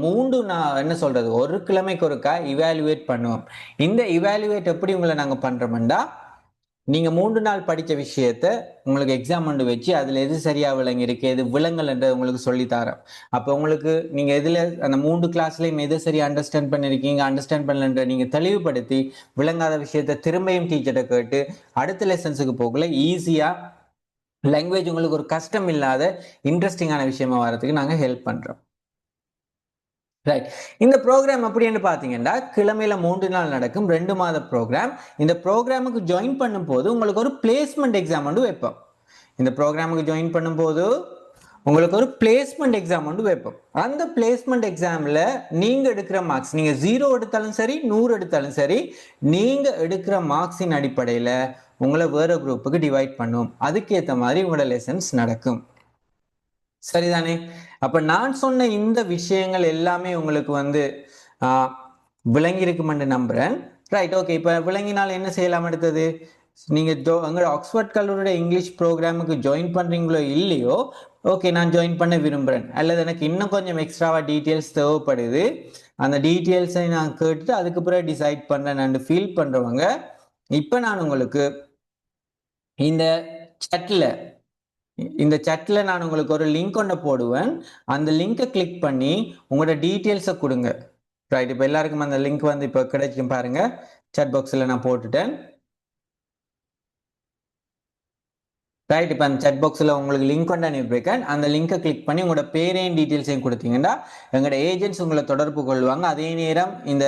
நான் என்ன சொல்றது, ஒரு கிழமைக்கு ஒருக்கா இவாலுவேட் பண்ணுவோம். இந்த இவாலுவேட் எப்படி உங்களை நாங்கள் பண்றோம்டா, நீங்க 3 நாள் படித்த விஷயத்த உங்களுக்கு எக்ஸாம் ஒன்று வச்சு அதுல எது சரியா விளங்கி இருக்கு, எது விளங்கல்ன்ற உங்களுக்கு சொல்லி தரோம். அப்போ உங்களுக்கு நீங்க எதுல அந்த 3 கிளாஸ்லயும் எது சரியா அண்டர்ஸ்டாண்ட் பண்ணிருக்கீங்க, அண்டர்ஸ்டாண்ட் பண்ணலன்ற நீங்க தெளிவுபடுத்தி விளங்காத விஷயத்த திரும்பியும் டீச்சர்கிட்ட கேட்டு அடுத்த லெசன்ஸுக்கு போகல ஈஸியா லாங்குவேஜ் உங்களுக்கு ஒரு கஷ்டம் இல்லாத இன்ட்ரெஸ்டிங்கான விஷயமா வரதுக்கு நாங்க ஹெல்ப் பண்றோம். ரைட். இந்த ப்ரோக்ராம் அப்படின்னு பாத்தீங்கன்னா கிழமையில 3 நாள் நடக்கும், 2 மாத ப்ரோக்ராம். இந்த ப்ரோக்ராமுக்கு ஜாயின் பண்ணும் போது உங்களுக்கு ஒரு பிளேஸ்மெண்ட் எக்ஸாம் வந்து வைப்போம். இந்த ப்ரோக்ராமுக்கு ஜாயின் பண்ணும் போது உங்களுக்கு ஒரு பிளேஸ்மெண்ட் எக்ஸாம் வந்து வைப்போம். அந்த பிளேஸ்மெண்ட் எக்ஸாம்ல நீங்க எடுக்கிற மார்க்ஸ், நீங்க 0 எடுத்தாலும் சரி 100 எடுத்தாலும் சரி, நீங்க எடுக்கிற மார்க்ஸின் அடிப்படையில உங்களை வேற குரூப்புக்கு டிவைட் பண்ணும். அதுக்கேற்ற மாதிரி உங்களோட லெசன்ஸ் நடக்கும். சரிதானே? அப்ப நான் சொன்ன இந்த விஷயங்கள் எல்லாமே உங்களுக்கு வந்து விளங்கி இருக்குமென்று நம்புறேன். Right, okay. இப்ப விளங்கினால் என்ன செய்யலாம் அடுத்தது? நீங்க எங்களோட ஆக்ஸ்போர்ட் கல்லூரியோட இங்கிலீஷ் ப்ரோக்ராமுக்கு ஜாயின் பண்றீங்களோ இல்லையோ, ஓகே நான் ஜாயின் பண்ண விரும்புறேன், அல்லது எனக்கு இன்னும் கொஞ்சம் எக்ஸ்ட்ராவா டீட்டெயில்ஸ் தேவைப்படுது, அந்த டீட்டெயில்ஸை நான் கேட்டுட்டு அதுக்கு பிறகு டிசைட் பண்றேன் ஃபீல் பண்றவங்க, இப்ப நான் உங்களுக்கு இந்த சட்ல நான் உங்களுக்கு ஒரு லிங்க் ஒன்று போடுவேன். அந்த லிங்கை கிளிக் பண்ணி உங்களோட டீட்டெயில்ஸை கொடுங்க. ரைட், இப்போ எல்லாருக்கும் அந்த லிங்க் வந்து இப்போ கிடைக்கும் பாருங்க, சாட் பாக்ஸில் நான் போட்டுட்டேன். ரைட், இப்போ அந்த சாட் பாக்ஸில் உங்களுக்கு லிங்க் கொண்டு அனுப்பியிருக்கேன். அந்த லிங்கை கிளிக் பண்ணி உங்களோட பேரையும் டீட்டெயில்ஸையும் கொடுத்தீங்கன்னா எங்களோட ஏஜென்ட்ஸ் உங்களை தொடர்பு கொள்வாங்க. அதே நேரம் இந்த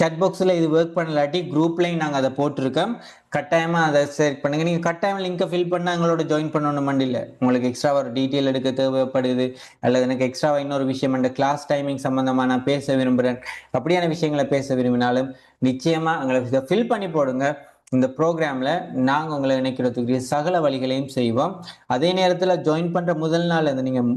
சாட் பாக்ஸில் இது ஒர்க் பண்ணலாட்டி குரூப்லையும் நாங்கள் அதை போட்டிருக்கோம். கட்டாயமாக அதை செலக்ட் பண்ணுங்க. நீங்கள் கட்டாயம் லிங்கை ஃபில் பண்ணால் எங்களோட ஜாயின் பண்ணணும் மண்டியில் உங்களுக்கு எக்ஸ்ட்ரா ஒரு டீட்டெயில் எடுக்க தேவைப்படுது, அல்லது எனக்கு எக்ஸ்ட்ராவாக இன்னொரு விஷயம் அந்த கிளாஸ் டைமிங் சம்மந்தமாக நான் பேச விரும்புகிறேன், அப்படியான விஷயங்களை பேச விரும்பினாலும் நிச்சயமாக எங்களை இதை ஃபில் பண்ணி போடுங்க. இந்த ப்ரோக்ராமில் நாங்கள் உங்களை இணைக்கிறதுக்கு சகல வழிகளையும் செய்வோம். அதே நேரத்தில் ஜாயின் பண்ணுற முதல் நாள் இருந்து நீங்கள்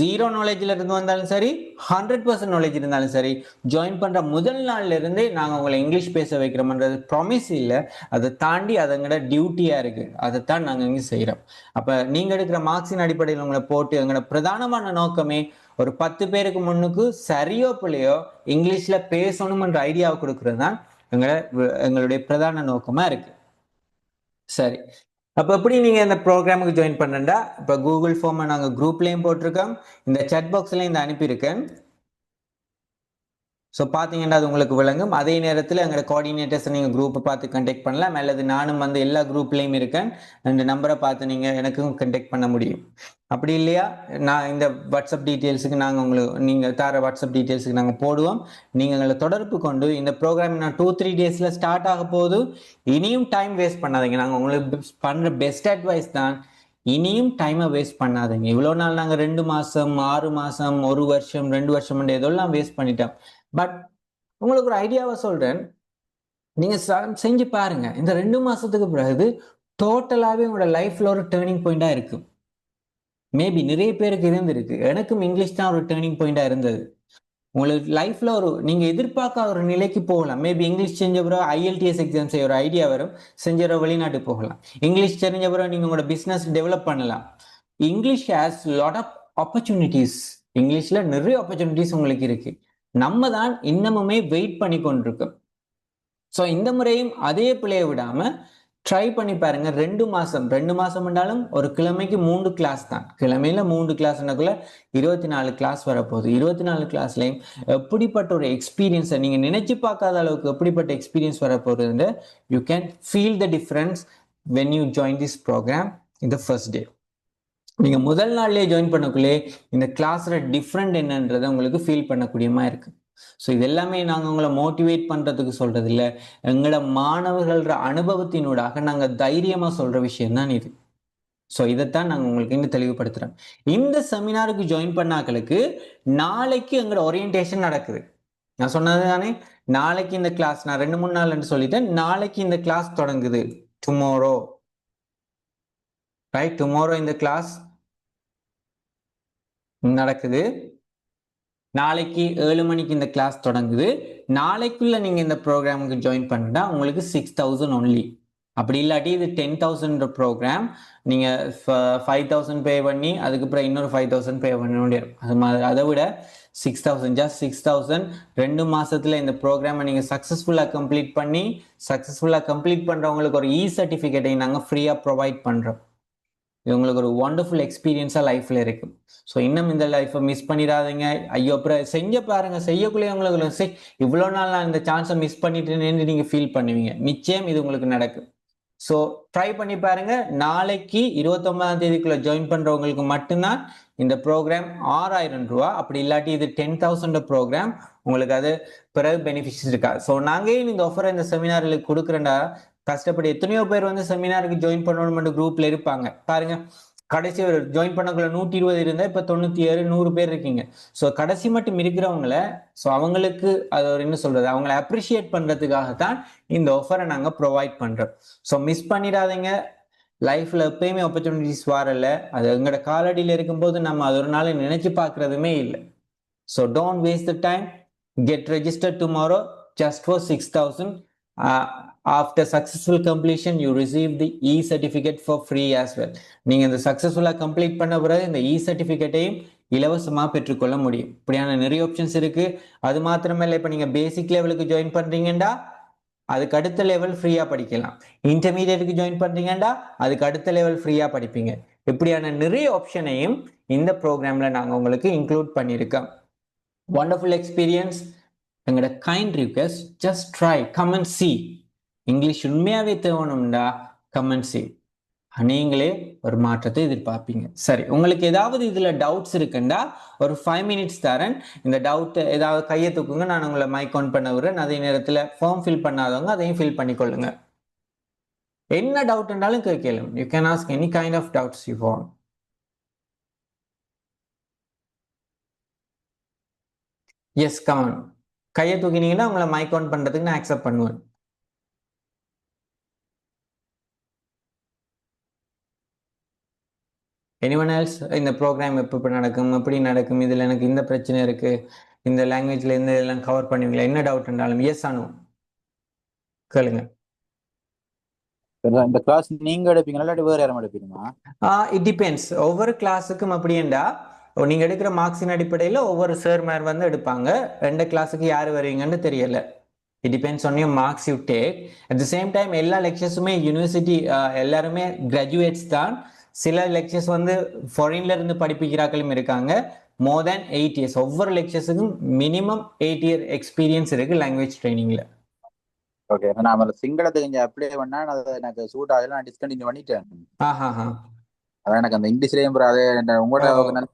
0 நாலேஜில் இருந்து வந்தாலும் சரி, 100% நாலேஜ் இருந்தாலும் சரி, ஜாயின் பண்ணுற முதல் நாள்ல இருந்தே நாங்கள் உங்களை இங்கிலீஷ் பேச வைக்கிறோம்ன்றது ப்ராமிஸ் இல்லை, அதை தாண்டி அது எங்களோட டியூட்டியாக இருக்குது. அதைத்தான் நாங்கள் இங்கே செய்கிறோம். அப்போ நீங்கள் எடுக்கிற மார்க்ஸின் அடிப்படையில் உங்களை போட்டு எங்களோட பிரதானமான நோக்கமே ஒரு 10 பேருக்கு முன்னுக்கு சரியோ பிள்ளையோ இங்கிலீஷில் பேசணும்ன்ற ஐடியாவை கொடுக்கறது தான் எங்களுடைய பிரதான நோக்கமா இருக்கு. சரி, அப்ப எப்படி நீங்க இந்த ப்ரோக்ராமுக்கு ஜாயின் பண்ணா, இப்ப கூகுள் ஃபார்மை நாங்க குரூப்லயும் போட்டிருக்கோம், இந்த சாட் பாக்ஸ்லயும் இந்த அனுப்பியிருக்கேன். ஸோ பார்த்தீங்கன்னா அது உங்களுக்கு விளங்கும். அதே நேரத்தில் எங்களோட கோஆர்டினேட்டர்ஸை நீங்கள் குரூப்பை பார்த்து கண்டெக்ட் பண்ணலாம், அல்லது நானும் வந்து எல்லா குரூப்லேயும் இருக்கேன், அந்த நம்பரை பார்த்து நீங்கள் எனக்கும் கண்டெக்ட் பண்ண முடியும். அப்படி இல்லையா, நான் இந்த வாட்ஸ்அப் டீட்டெயில்ஸுக்கு நீங்கள் தர வாட்ஸ்அப் டீட்டெயில்ஸுக்கு நாங்கள் போடுவோம். நீங்கள் எங்களை தொடர்பு கொண்டு இந்த ப்ரோக்ராம் நான் 2-3 டேஸில் ஸ்டார்ட் ஆக போது, இனியும் டைம் வேஸ்ட் பண்ணாதீங்க. நாங்கள் உங்களுக்கு பண்ணுற பெஸ்ட் அட்வைஸ் தான், இனியும் டைமை வேஸ்ட் பண்ணாதீங்க. இவ்வளோ நாள் நாங்கள் 2 மாதம் 6 மாதம் 1 வருஷம் 2 வருஷம் இதெல்லாம் வேஸ்ட் பண்ணிட்டோம். பட் உங்களுக்கு ஒரு ஐடியாவை சொல்றேன், நீங்க செஞ்சு பாருங்க. இந்த 2 மாசத்துக்கு பிறகு டோட்டலாவே உங்களோட லைஃப்ல ஒரு டேர்னிங் பாயிண்டா இருக்கு. மேபி நிறைய பேருக்கு இருந்திருக்கு, எனக்கும் இங்கிலீஷ் தான் ஒரு டேர்னிங் பாயிண்டா இருந்தது. உங்களுக்கு லைஃப்ல நீங்க எதிர்பார்க்காத ஒரு நிலைக்கு போகலாம். மேபி இங்கிலீஷ் தெரிஞ்ச பிறகு IELTS எக்ஸாம் செய்ய ஒரு ஐடியா வரும், செஞ்ச வெளிநாட்டு போகலாம். இங்கிலீஷ் தெரிஞ்ச பிறகு நீங்க உங்களோட பிசினஸ் டெவலப் பண்ணலாம். English has lot of opportunities. இங்கிலீஷ்ல நிறைய ஆப்பர்ச்சுனிட்டிஸ் உங்களுக்கு இருக்கு. நம்ம தான் இன்னமுமே வெயிட் பண்ணி கொண்டிருக்கோம். ஸோ இந்த முறையும் அதே பிள்ளையை விடாம ட்ரை பண்ணி பாருங்க. 2 மாசம் என்றாலும் ஒரு கிழமைக்கு 3 கிளாஸ் தான். கிழமையில 3 கிளாஸ்னாக்குள்ள 24 கிளாஸ் வரப்போகுது. 24 கிளாஸ்லையும் எப்படிப்பட்ட ஒரு எக்ஸ்பீரியன்ஸை நீங்க நினைச்சு பார்க்காத அளவுக்கு எப்படிப்பட்ட எக்ஸ்பீரியன்ஸ் வரப்போகுதுன்னு you can feel the difference when you join this program in the first day. நீங்க முதல் நாள்லயே ஜாயின் பண்ணக்குள்ளே இந்த கிளாஸ்ல டிஃப்ரெண்ட் என்னன்றதை உங்களுக்கு ஃபீல் பண்ணக்கூடியமா இருக்கு. ஸோ இது எல்லாமே நாங்கள் உங்களை மோட்டிவேட் பண்றதுக்கு சொல்றது இல்லை, எங்களோட மாணவர்கள அனுபவத்தினூடாக நாங்கள் தைரியமா சொல்ற விஷயம் தான் இது. ஸோ இதைத்தான் நாங்கள் உங்களுக்கு இன்னும் தெளிவுபடுத்துறோம். இந்த செமினாருக்கு ஜாயின் பண்ணாக்களுக்கு நாளைக்கு எங்களோட ஓரியன்டேஷன் நடக்குது. நான் சொன்னது தானே, நாளைக்கு இந்த கிளாஸ் நான் 2-3 நாள் சொல்லிட்டேன். நாளைக்கு இந்த கிளாஸ் தொடங்குது. Tomorrow, right? டுமாரோ இந்த கிளாஸ் நடக்குது. நாளைக்கு 7 மணிக்கு இந்த கிளாஸ் தொடங்குது. நாளைக்குள்ள நீங்க இந்த ப்ரோக்ராமுக்கு ஜாயின் பண்ணிட்டா உங்களுக்கு 6000 ஒன்லி. அப்படி இல்லாட்டி இது 10,000 ப்ரோக்ராம். நீங்க 5,000 பே பண்ணி அதுக்கப்புறம் இன்னொரு 5,000 பே பண்ண முடியும். அது மாதிரி அதை விட 6,000, ஜஸ்ட் 6,000 2 மாசத்துல இந்த ப்ரோக்ராமை நீங்க சக்சஸ்ஃபுல்லா கம்ப்ளீட் பண்றவங்களுக்கு ஒரு சர்டிஃபிகேட்டை நாங்க ஃப்ரீயா ப்ரொவைட் பண்றோம். இது உங்களுக்கு ஒரு ஒண்டர்ஃபுல் எக்ஸ்பீரியன்ஸா லைஃப்ல இருக்கு. ஸோ இன்னும் இந்த லைஃப்பை மிஸ் பண்ணிடாதீங்க. ஐயோ அப்புறம் செஞ்ச பாருங்க, செய்யக்குள்ளே உங்களுக்கு இவ்வளோ நாள் நான் இந்த சான்ஸை மிஸ் பண்ணிட்டேன்னு நீங்க ஃபீல் பண்ணுவீங்க. நிச்சயம் இது உங்களுக்கு நடக்கும். ஸோ ட்ரை பண்ணி பாருங்க. நாளைக்கு 29ஆம் தேதிக்குள்ள ஜாயின் பண்றவங்களுக்கு மட்டும்தான் இந்த ப்ரோக்ராம் 6,000 ரூபா. அப்படி இல்லாட்டி இது 10,000 ப்ரோக்ராம். உங்களுக்கு அது பிறகு பெனிஃபிட்ஸ் இருக்கா. ஸோ நாங்கள் இந்த ஆஃபரை இந்த செமினாரில் கொடுக்குறேன்டா, கஷ்டப்பட்டு எத்தனையோ பேர் வந்து செமினாருக்கு ஜாயின் பண்ணணும் குரூப்ல இருப்பாங்க. பாருங்க, கடைசி ஒரு ஜாயின் பண்ணக்குள்ள 120 இருந்தா இப்ப 97 100 பேர் இருக்கீங்க. ஸோ கடைசி மட்டும் இருக்கிறவங்கள, ஸோ அவங்களுக்கு அது ஒரு என்ன சொல்றது, அவங்களை அப்ரிஷியேட் பண்றதுக்காகத்தான் இந்த ஆஃபரை நாங்க ப்ரொவைட் பண்றோம். ஸோ மிஸ் பண்ணிடாதீங்க. லைஃப்ல எப்பயுமே ஆப்பர்ச்சுனிட்டிஸ் வரல, அது எங்களோட காலடியில் இருக்கும்போது நம்ம அது ஒரு நாள் நினைச்சு பார்க்கறதுமே இல்லை. So don't waste the time. Get registered tomorrow just for 6,000. After successful completion you receive the e-certificate for free as well. நீங்க இந்த சக்சஸ்ஃபுல்லா கம்ப்ளீட் பண்ண பிறகு இந்த இ-சர்டிஃபிகேட்டையும் இலவசமா பெற்றுக்கொள்ள முடியும். இப்படியான நிறைய ஆப்ஷன்ஸ் இருக்கு. அது மாத்திரமல்ல, இப்ப நீங்க பேசிக் லெவலுக்கு ஜாயின் பண்றீங்கடா, அதுக்கு அடுத்த லெவல் ஃப்ரீயா படிக்கலாம். இன்டர்மீடியட்டுக்கு ஜாயின் பண்றீங்கடா, அதுக்கு அடுத்த லெவல் ஃப்ரீயா படிப்பீங்க. இப்படியான நிறைய ஆப்ஷனையும் இந்த ப்ரோக்ராம்ல நாங்க உங்களுக்கு இன்க்ளூட் பண்ணியிருக்கோம். Wonderful experience. எங்களோட kind request, just try, come and see. English உண்மையாவே தேவணும்டா, கம் அண்ட் சி. நீங்களே ஒரு மாற்றத்தை எதிர்பார்ப்பீங்க. சரி, உங்களுக்கு ஏதாவது இதுல டவுட்ஸ் இருக்குண்டா ஒரு 5 மினிட்ஸ் தரேன். இந்த டவுட் ஏதாவது கையை தூக்குங்க, நான் உங்களை மைக் ஆன் பண்ண விடுறேன். அதே நேரத்தில் ஃபார்ம் ஃபில் பண்ணாதவங்க அதையும் ஃபில் பண்ணிக்கொள்ளுங்க. என்ன டவுட் இருந்தாலும் கேட்கலாம். You can ask any kind of doubts you want. Yes, come on. கையை தூக்கினீங்கன்னா உங்களை மைக் ஆன் பண்றதுக்கு நான் அக்செப்ட் பண்ணுவேன். anyone else? இந்த ப்ரோக்ராம் எப்போ நடக்கும், எப்படி நடக்கும், இதுல எனக்கு இந்த பிரச்சனை இருக்கு, இந்த லாங்குவேஜ்ல இந்த இதெல்லாம் கவர் பண்ணுவீங்களா, என்ன டவுட் இருந்தாலும் எஸ் அனு கேளுங்க. இந்த கிளாஸ் நீங்க எடுப்பீங்களா இல்லாட்டி வேற யாரும் எடுப்பீங்களா? It depends. ஒவ்வொரு கிளாஸுக்கும் அப்படியேண்டா நீங்க எடுக்கிற மார்க்ஸின் அடிப்படையில் ஒவ்வொரு சார்மார் வந்து எடுப்பாங்க. 2 கிளாஸுக்கு யார் வருவீங்கன்னு தெரியல. It depends on your marks you take. At the same time, எல்லா லெக்சர்ஸுமே யூனிவர்சிட்டி எல்லாருமே கிராஜுவேட்ஸ் தான். சில லெக்சர்ஸ் வந்து ஃபாரின்ல இருந்து படிப்பிக்கிறாக்களும் இருக்காங்க. மோர் தேன் 8 years. ஒவ்வொரு லெக்சர்ஸுக்கும் மினிமம் 8 year எக்ஸ்பீரியன்ஸ் இருக்கு லாங்குவேஜ் ட்ரைனிங்ல. ஓகே, நான் சிங்களத்துக்கு இங்க அப்ளை பண்ணா எனக்கு சூட் ஆகல, நான் டிஸ்கண்டினியூ பண்ணிட்டேன். அதான் எனக்கு அந்த இங்கிலீஷ்லயும் உங்களோட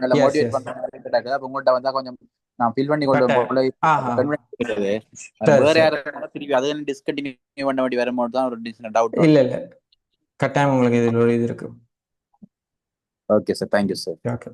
நல்ல மோட்டிவேட் பண்றாங்க. அப்ப உங்கள்கிட்ட வந்தா கொஞ்சம் நான் ஃபில் பண்ணி கொண்டு வேற யாரும் திருப்பி அதை டிஸ்கண்டினியூ பண்ண வேண்டி வரும்போது தான் ஒரு டவுட். இல்ல இல்ல, கட்டாயம் உங்களுக்கு இது ஒரு இது இருக்கு. Okay sir, thank you sir. Okay.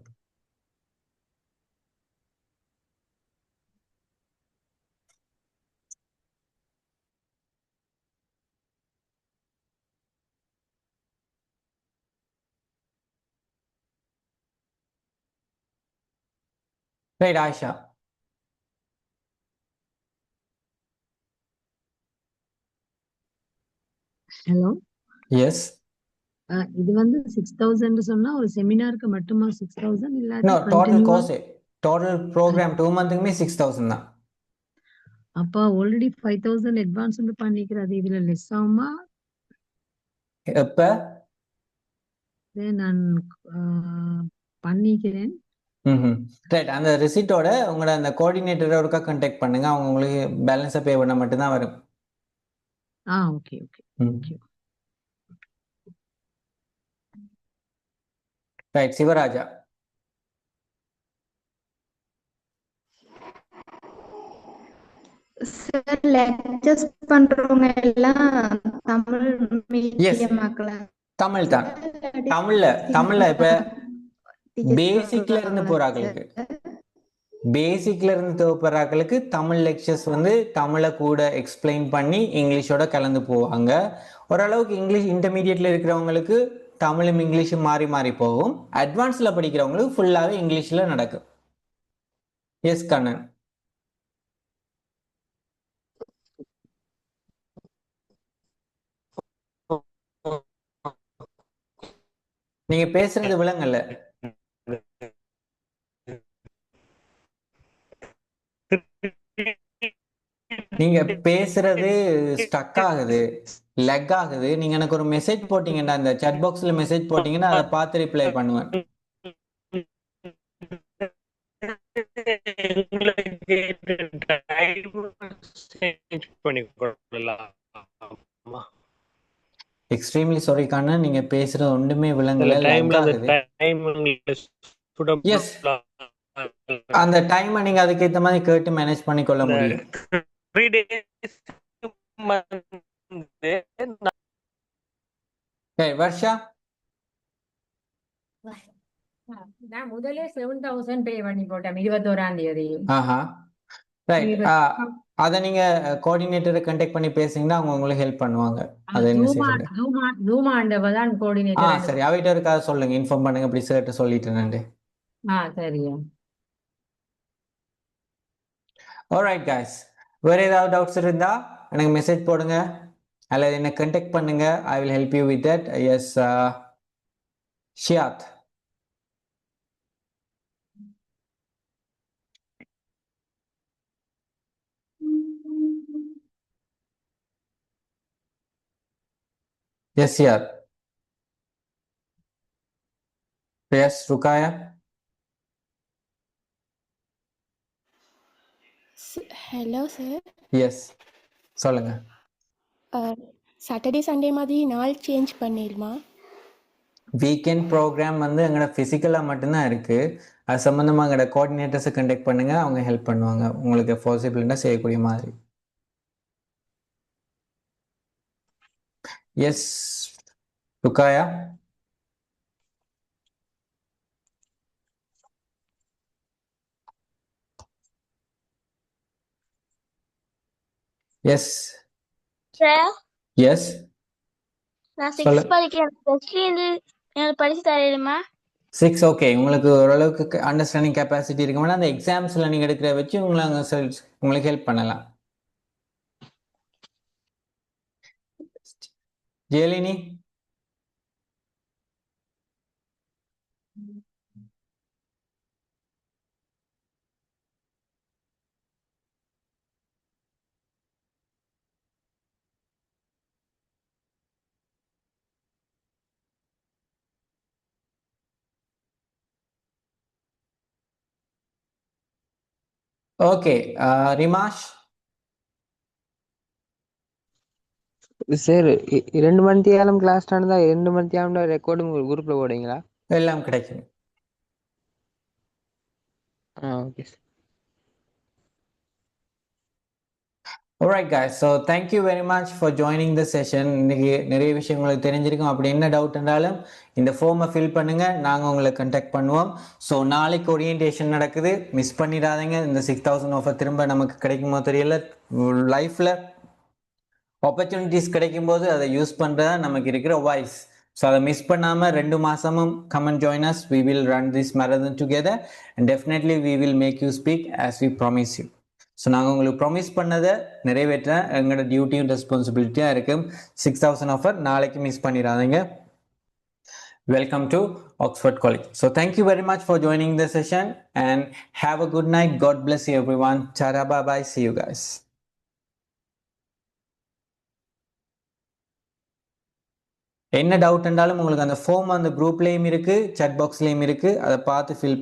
Right, Ayesha. Hello. Yes. இது வந்து 6,000 சொன்னா ஒரு செமினாருக்கு மட்டுமா 6,000 இல்ல டோட்டல் கோர்ஸ், டோட்டல் ப்ரோக்ராம் 2 மந்த்க்குமே 6,000 தான். அப்ப ஆல்ரெடி 5,000 அட்வான்ஸ் வந்து பண்ணிக்கிறது, இதுல லெஸ் ஆகுமா? எப்ப? இதை நான் பண்ணிக்கிறேன். ரைட். அந்த ரிசிட்டோட உங்களோட அந்த கோஆர்டினேட்டரை ஒருக்கா கான்டாக்ட் பண்ணுங்க. அவங்க உங்களுக்கு பேலன்ஸை பே பண்ண மட்டும்தான் வரும். Okay okay okay. Right. Sivaraja. Sir lectures பண்றவங்க எல்லாம் தமிழ் மீடியம் தமிழ் தான். தமிழ்ல இப்ப பேசிக்ல இருந்து போறாங்களுக்கு தேவைப்படுறாங்களுக்கு தமிழ் லெக்சர்ஸ் வந்து தமிழை கூட எக்ஸ்பிளைன் பண்ணி இங்கிலீஷோட கலந்து போவாங்க. ஓரளவுக்கு இங்கிலீஷ் இன்டர்மீடியட்ல இருக்கிறவங்களுக்கு தமிழும் இங்கிலீஷும் மாறி மாறி போகும். அட்வான்ஸ்ல படிக்கிறவங்களுக்கு ஃபுல்லாவே இங்கிலீஷ்ல நடக்கும். எஸ் கண்ணன். நீங்க பேசுறது விளங்கல்ல. நீங்க பேசுறது ஸ்டக் ஆகுது, லெக் ஆகுது. நீங்க எனக்கு ஒரு மெசேஜ் போட்டீங்கன்னா, அந்த சாட் பாக்ஸ்ல மெசேஜ் போட்டீங்கன்னா அதை பார்த்து ரிப்ளை பண்ணுவேன். எக்ஸ்ட்ரீம்லி சாரி கண்ணன், நீங்க பேசுறது ஒன்றுமே விளங்கல, லெக் ஆகுது. எஸ், அந்த டைமை நீங்க அதுக்கேற்ற மாதிரி கேட்டு மேனேஜ் பண்ணிக்கொள்ள முடியும். வர்ஷா, நான் முதலே 7,000 பே பண்ணி போட்டேன் 21ஆம் தேதி. ரைட். அதை நீங்க கோஆர்டினேட்டரை கான்டாக்ட் பண்ணி பேசிங்கன்னா அவங்க உங்களுக்கு ஹெல்ப் பண்ணுவாங்க. அது என்ன செய்யுங்க. தான் கோஆர்டினேட்டர். சரி, அவைட்ட இருக்காத சொல்லுங்க, இன்ஃபார்ம் பண்ணுங்க. இப்படி சேர்ட்டு சொல்லிட்டேன். சரியா. ஆல்ரைட் गाइस, வேற ஏதாவது டவுட்ஸ் இருந்தா எனக்கு மெசேஜ் போடுங்க அல்லது என்ன கான்டாக்ட் பண்ணுங்க. I will help you with that. Yes Shiyath. Yes, yaar. Yes, Rukaya. ஹலோ சார். எஸ் சொல்லுங்க. சாட்டர்டே சண்டே மாதிரி நாள் சேஞ்ச் பண்ணிடுமா? வீக்கெண்ட் ப்ரோக்ராம் வந்து எங்களோட ஃபிசிக்கலாக மட்டும்தான் இருக்குது. அது சம்மந்தமாக எங்களோட கோஆர்டினேட்டர்ஸை கான்டாக்ட் பண்ணுங்கள், அவங்க ஹெல்ப் பண்ணுவாங்க உங்களுக்கு பாசிபிள்னா செய்யக்கூடிய மாதிரி. Yes Rukaya. Yes sir. Yes நான் 6 படிக்கிறேன். படிச்சு தரேமா? 6 ஓகே. உங்களுக்கு ஓரளவுக்கு அண்டர்ஸ்டாண்டிங் கெப்பாசிட்டி இருக்கும்னா அந்த எக்ஸாம்ஸில் நீங்கள் எடுக்கிற வச்சு உங்களுக்கு ஹெல்ப் பண்ணலாம். ஜெயலினி. ஓகே. ரிமாஷ். சார் 2 மணித்தியாலம் கிளாஸ் நடந்தா 2 மணித்தியாலம் ரெக்கார்டு உங்களுக்கு குரூப்ல போடுவீங்களா? எல்லாம் கிடைக்கும். Okay sir. Alright guys, so thank you very much for joining the session. இன்னைக்கு நிறைய விஷயம் உங்களுக்கு தெரிஞ்சிருக்கும். அப்படி என்ன டவுட் இருந்தாலும் இந்த ஃபார்மை ஃபில் பண்ணுங்க, நாங்கள் உங்களை கண்டாக்ட் பண்ணுவோம். ஸோ நாளைக்கு ஓரியன்டேஷன் நடக்குது, மிஸ் பண்ணிடாதீங்க. இந்த 6,000 ஆஃபர் திரும்ப நமக்கு கிடைக்குமோ தெரியல. லைஃப்பில் ஆப்பர்ச்சுனிட்டிஸ் கிடைக்கும்போது அதை யூஸ் பண்ணுறதா நமக்கு இருக்கிற வாய்ஸ். ஸோ அதை மிஸ் பண்ணாமல் 2 மாதமும் come and join us. We will run this marathon together and definitely we will make you speak as we promise you. So நாங்கள் உங்களுக்கு ப்ராமிஸ் பண்ணதை நிறைவேற்ற எங்களோட டியூட்டியும் ரெஸ்பான்சிபிலிட்டியாக இருக்குது. 6,000 ஆஃபர் நாளைக்கு மிஸ் பண்ணிடாதீங்க. Welcome to Oxford College. So thank you very much for joining the session and have a good night. God bless you everyone. Tara, bye bye. See you guys. என்ன doubt இருந்தாலும் உங்களுக்கு அந்த form அந்த குரூப்லேயும் இருக்குது, chat பாக்ஸ்லேயும் இருக்குது. அதை பார்த்து fill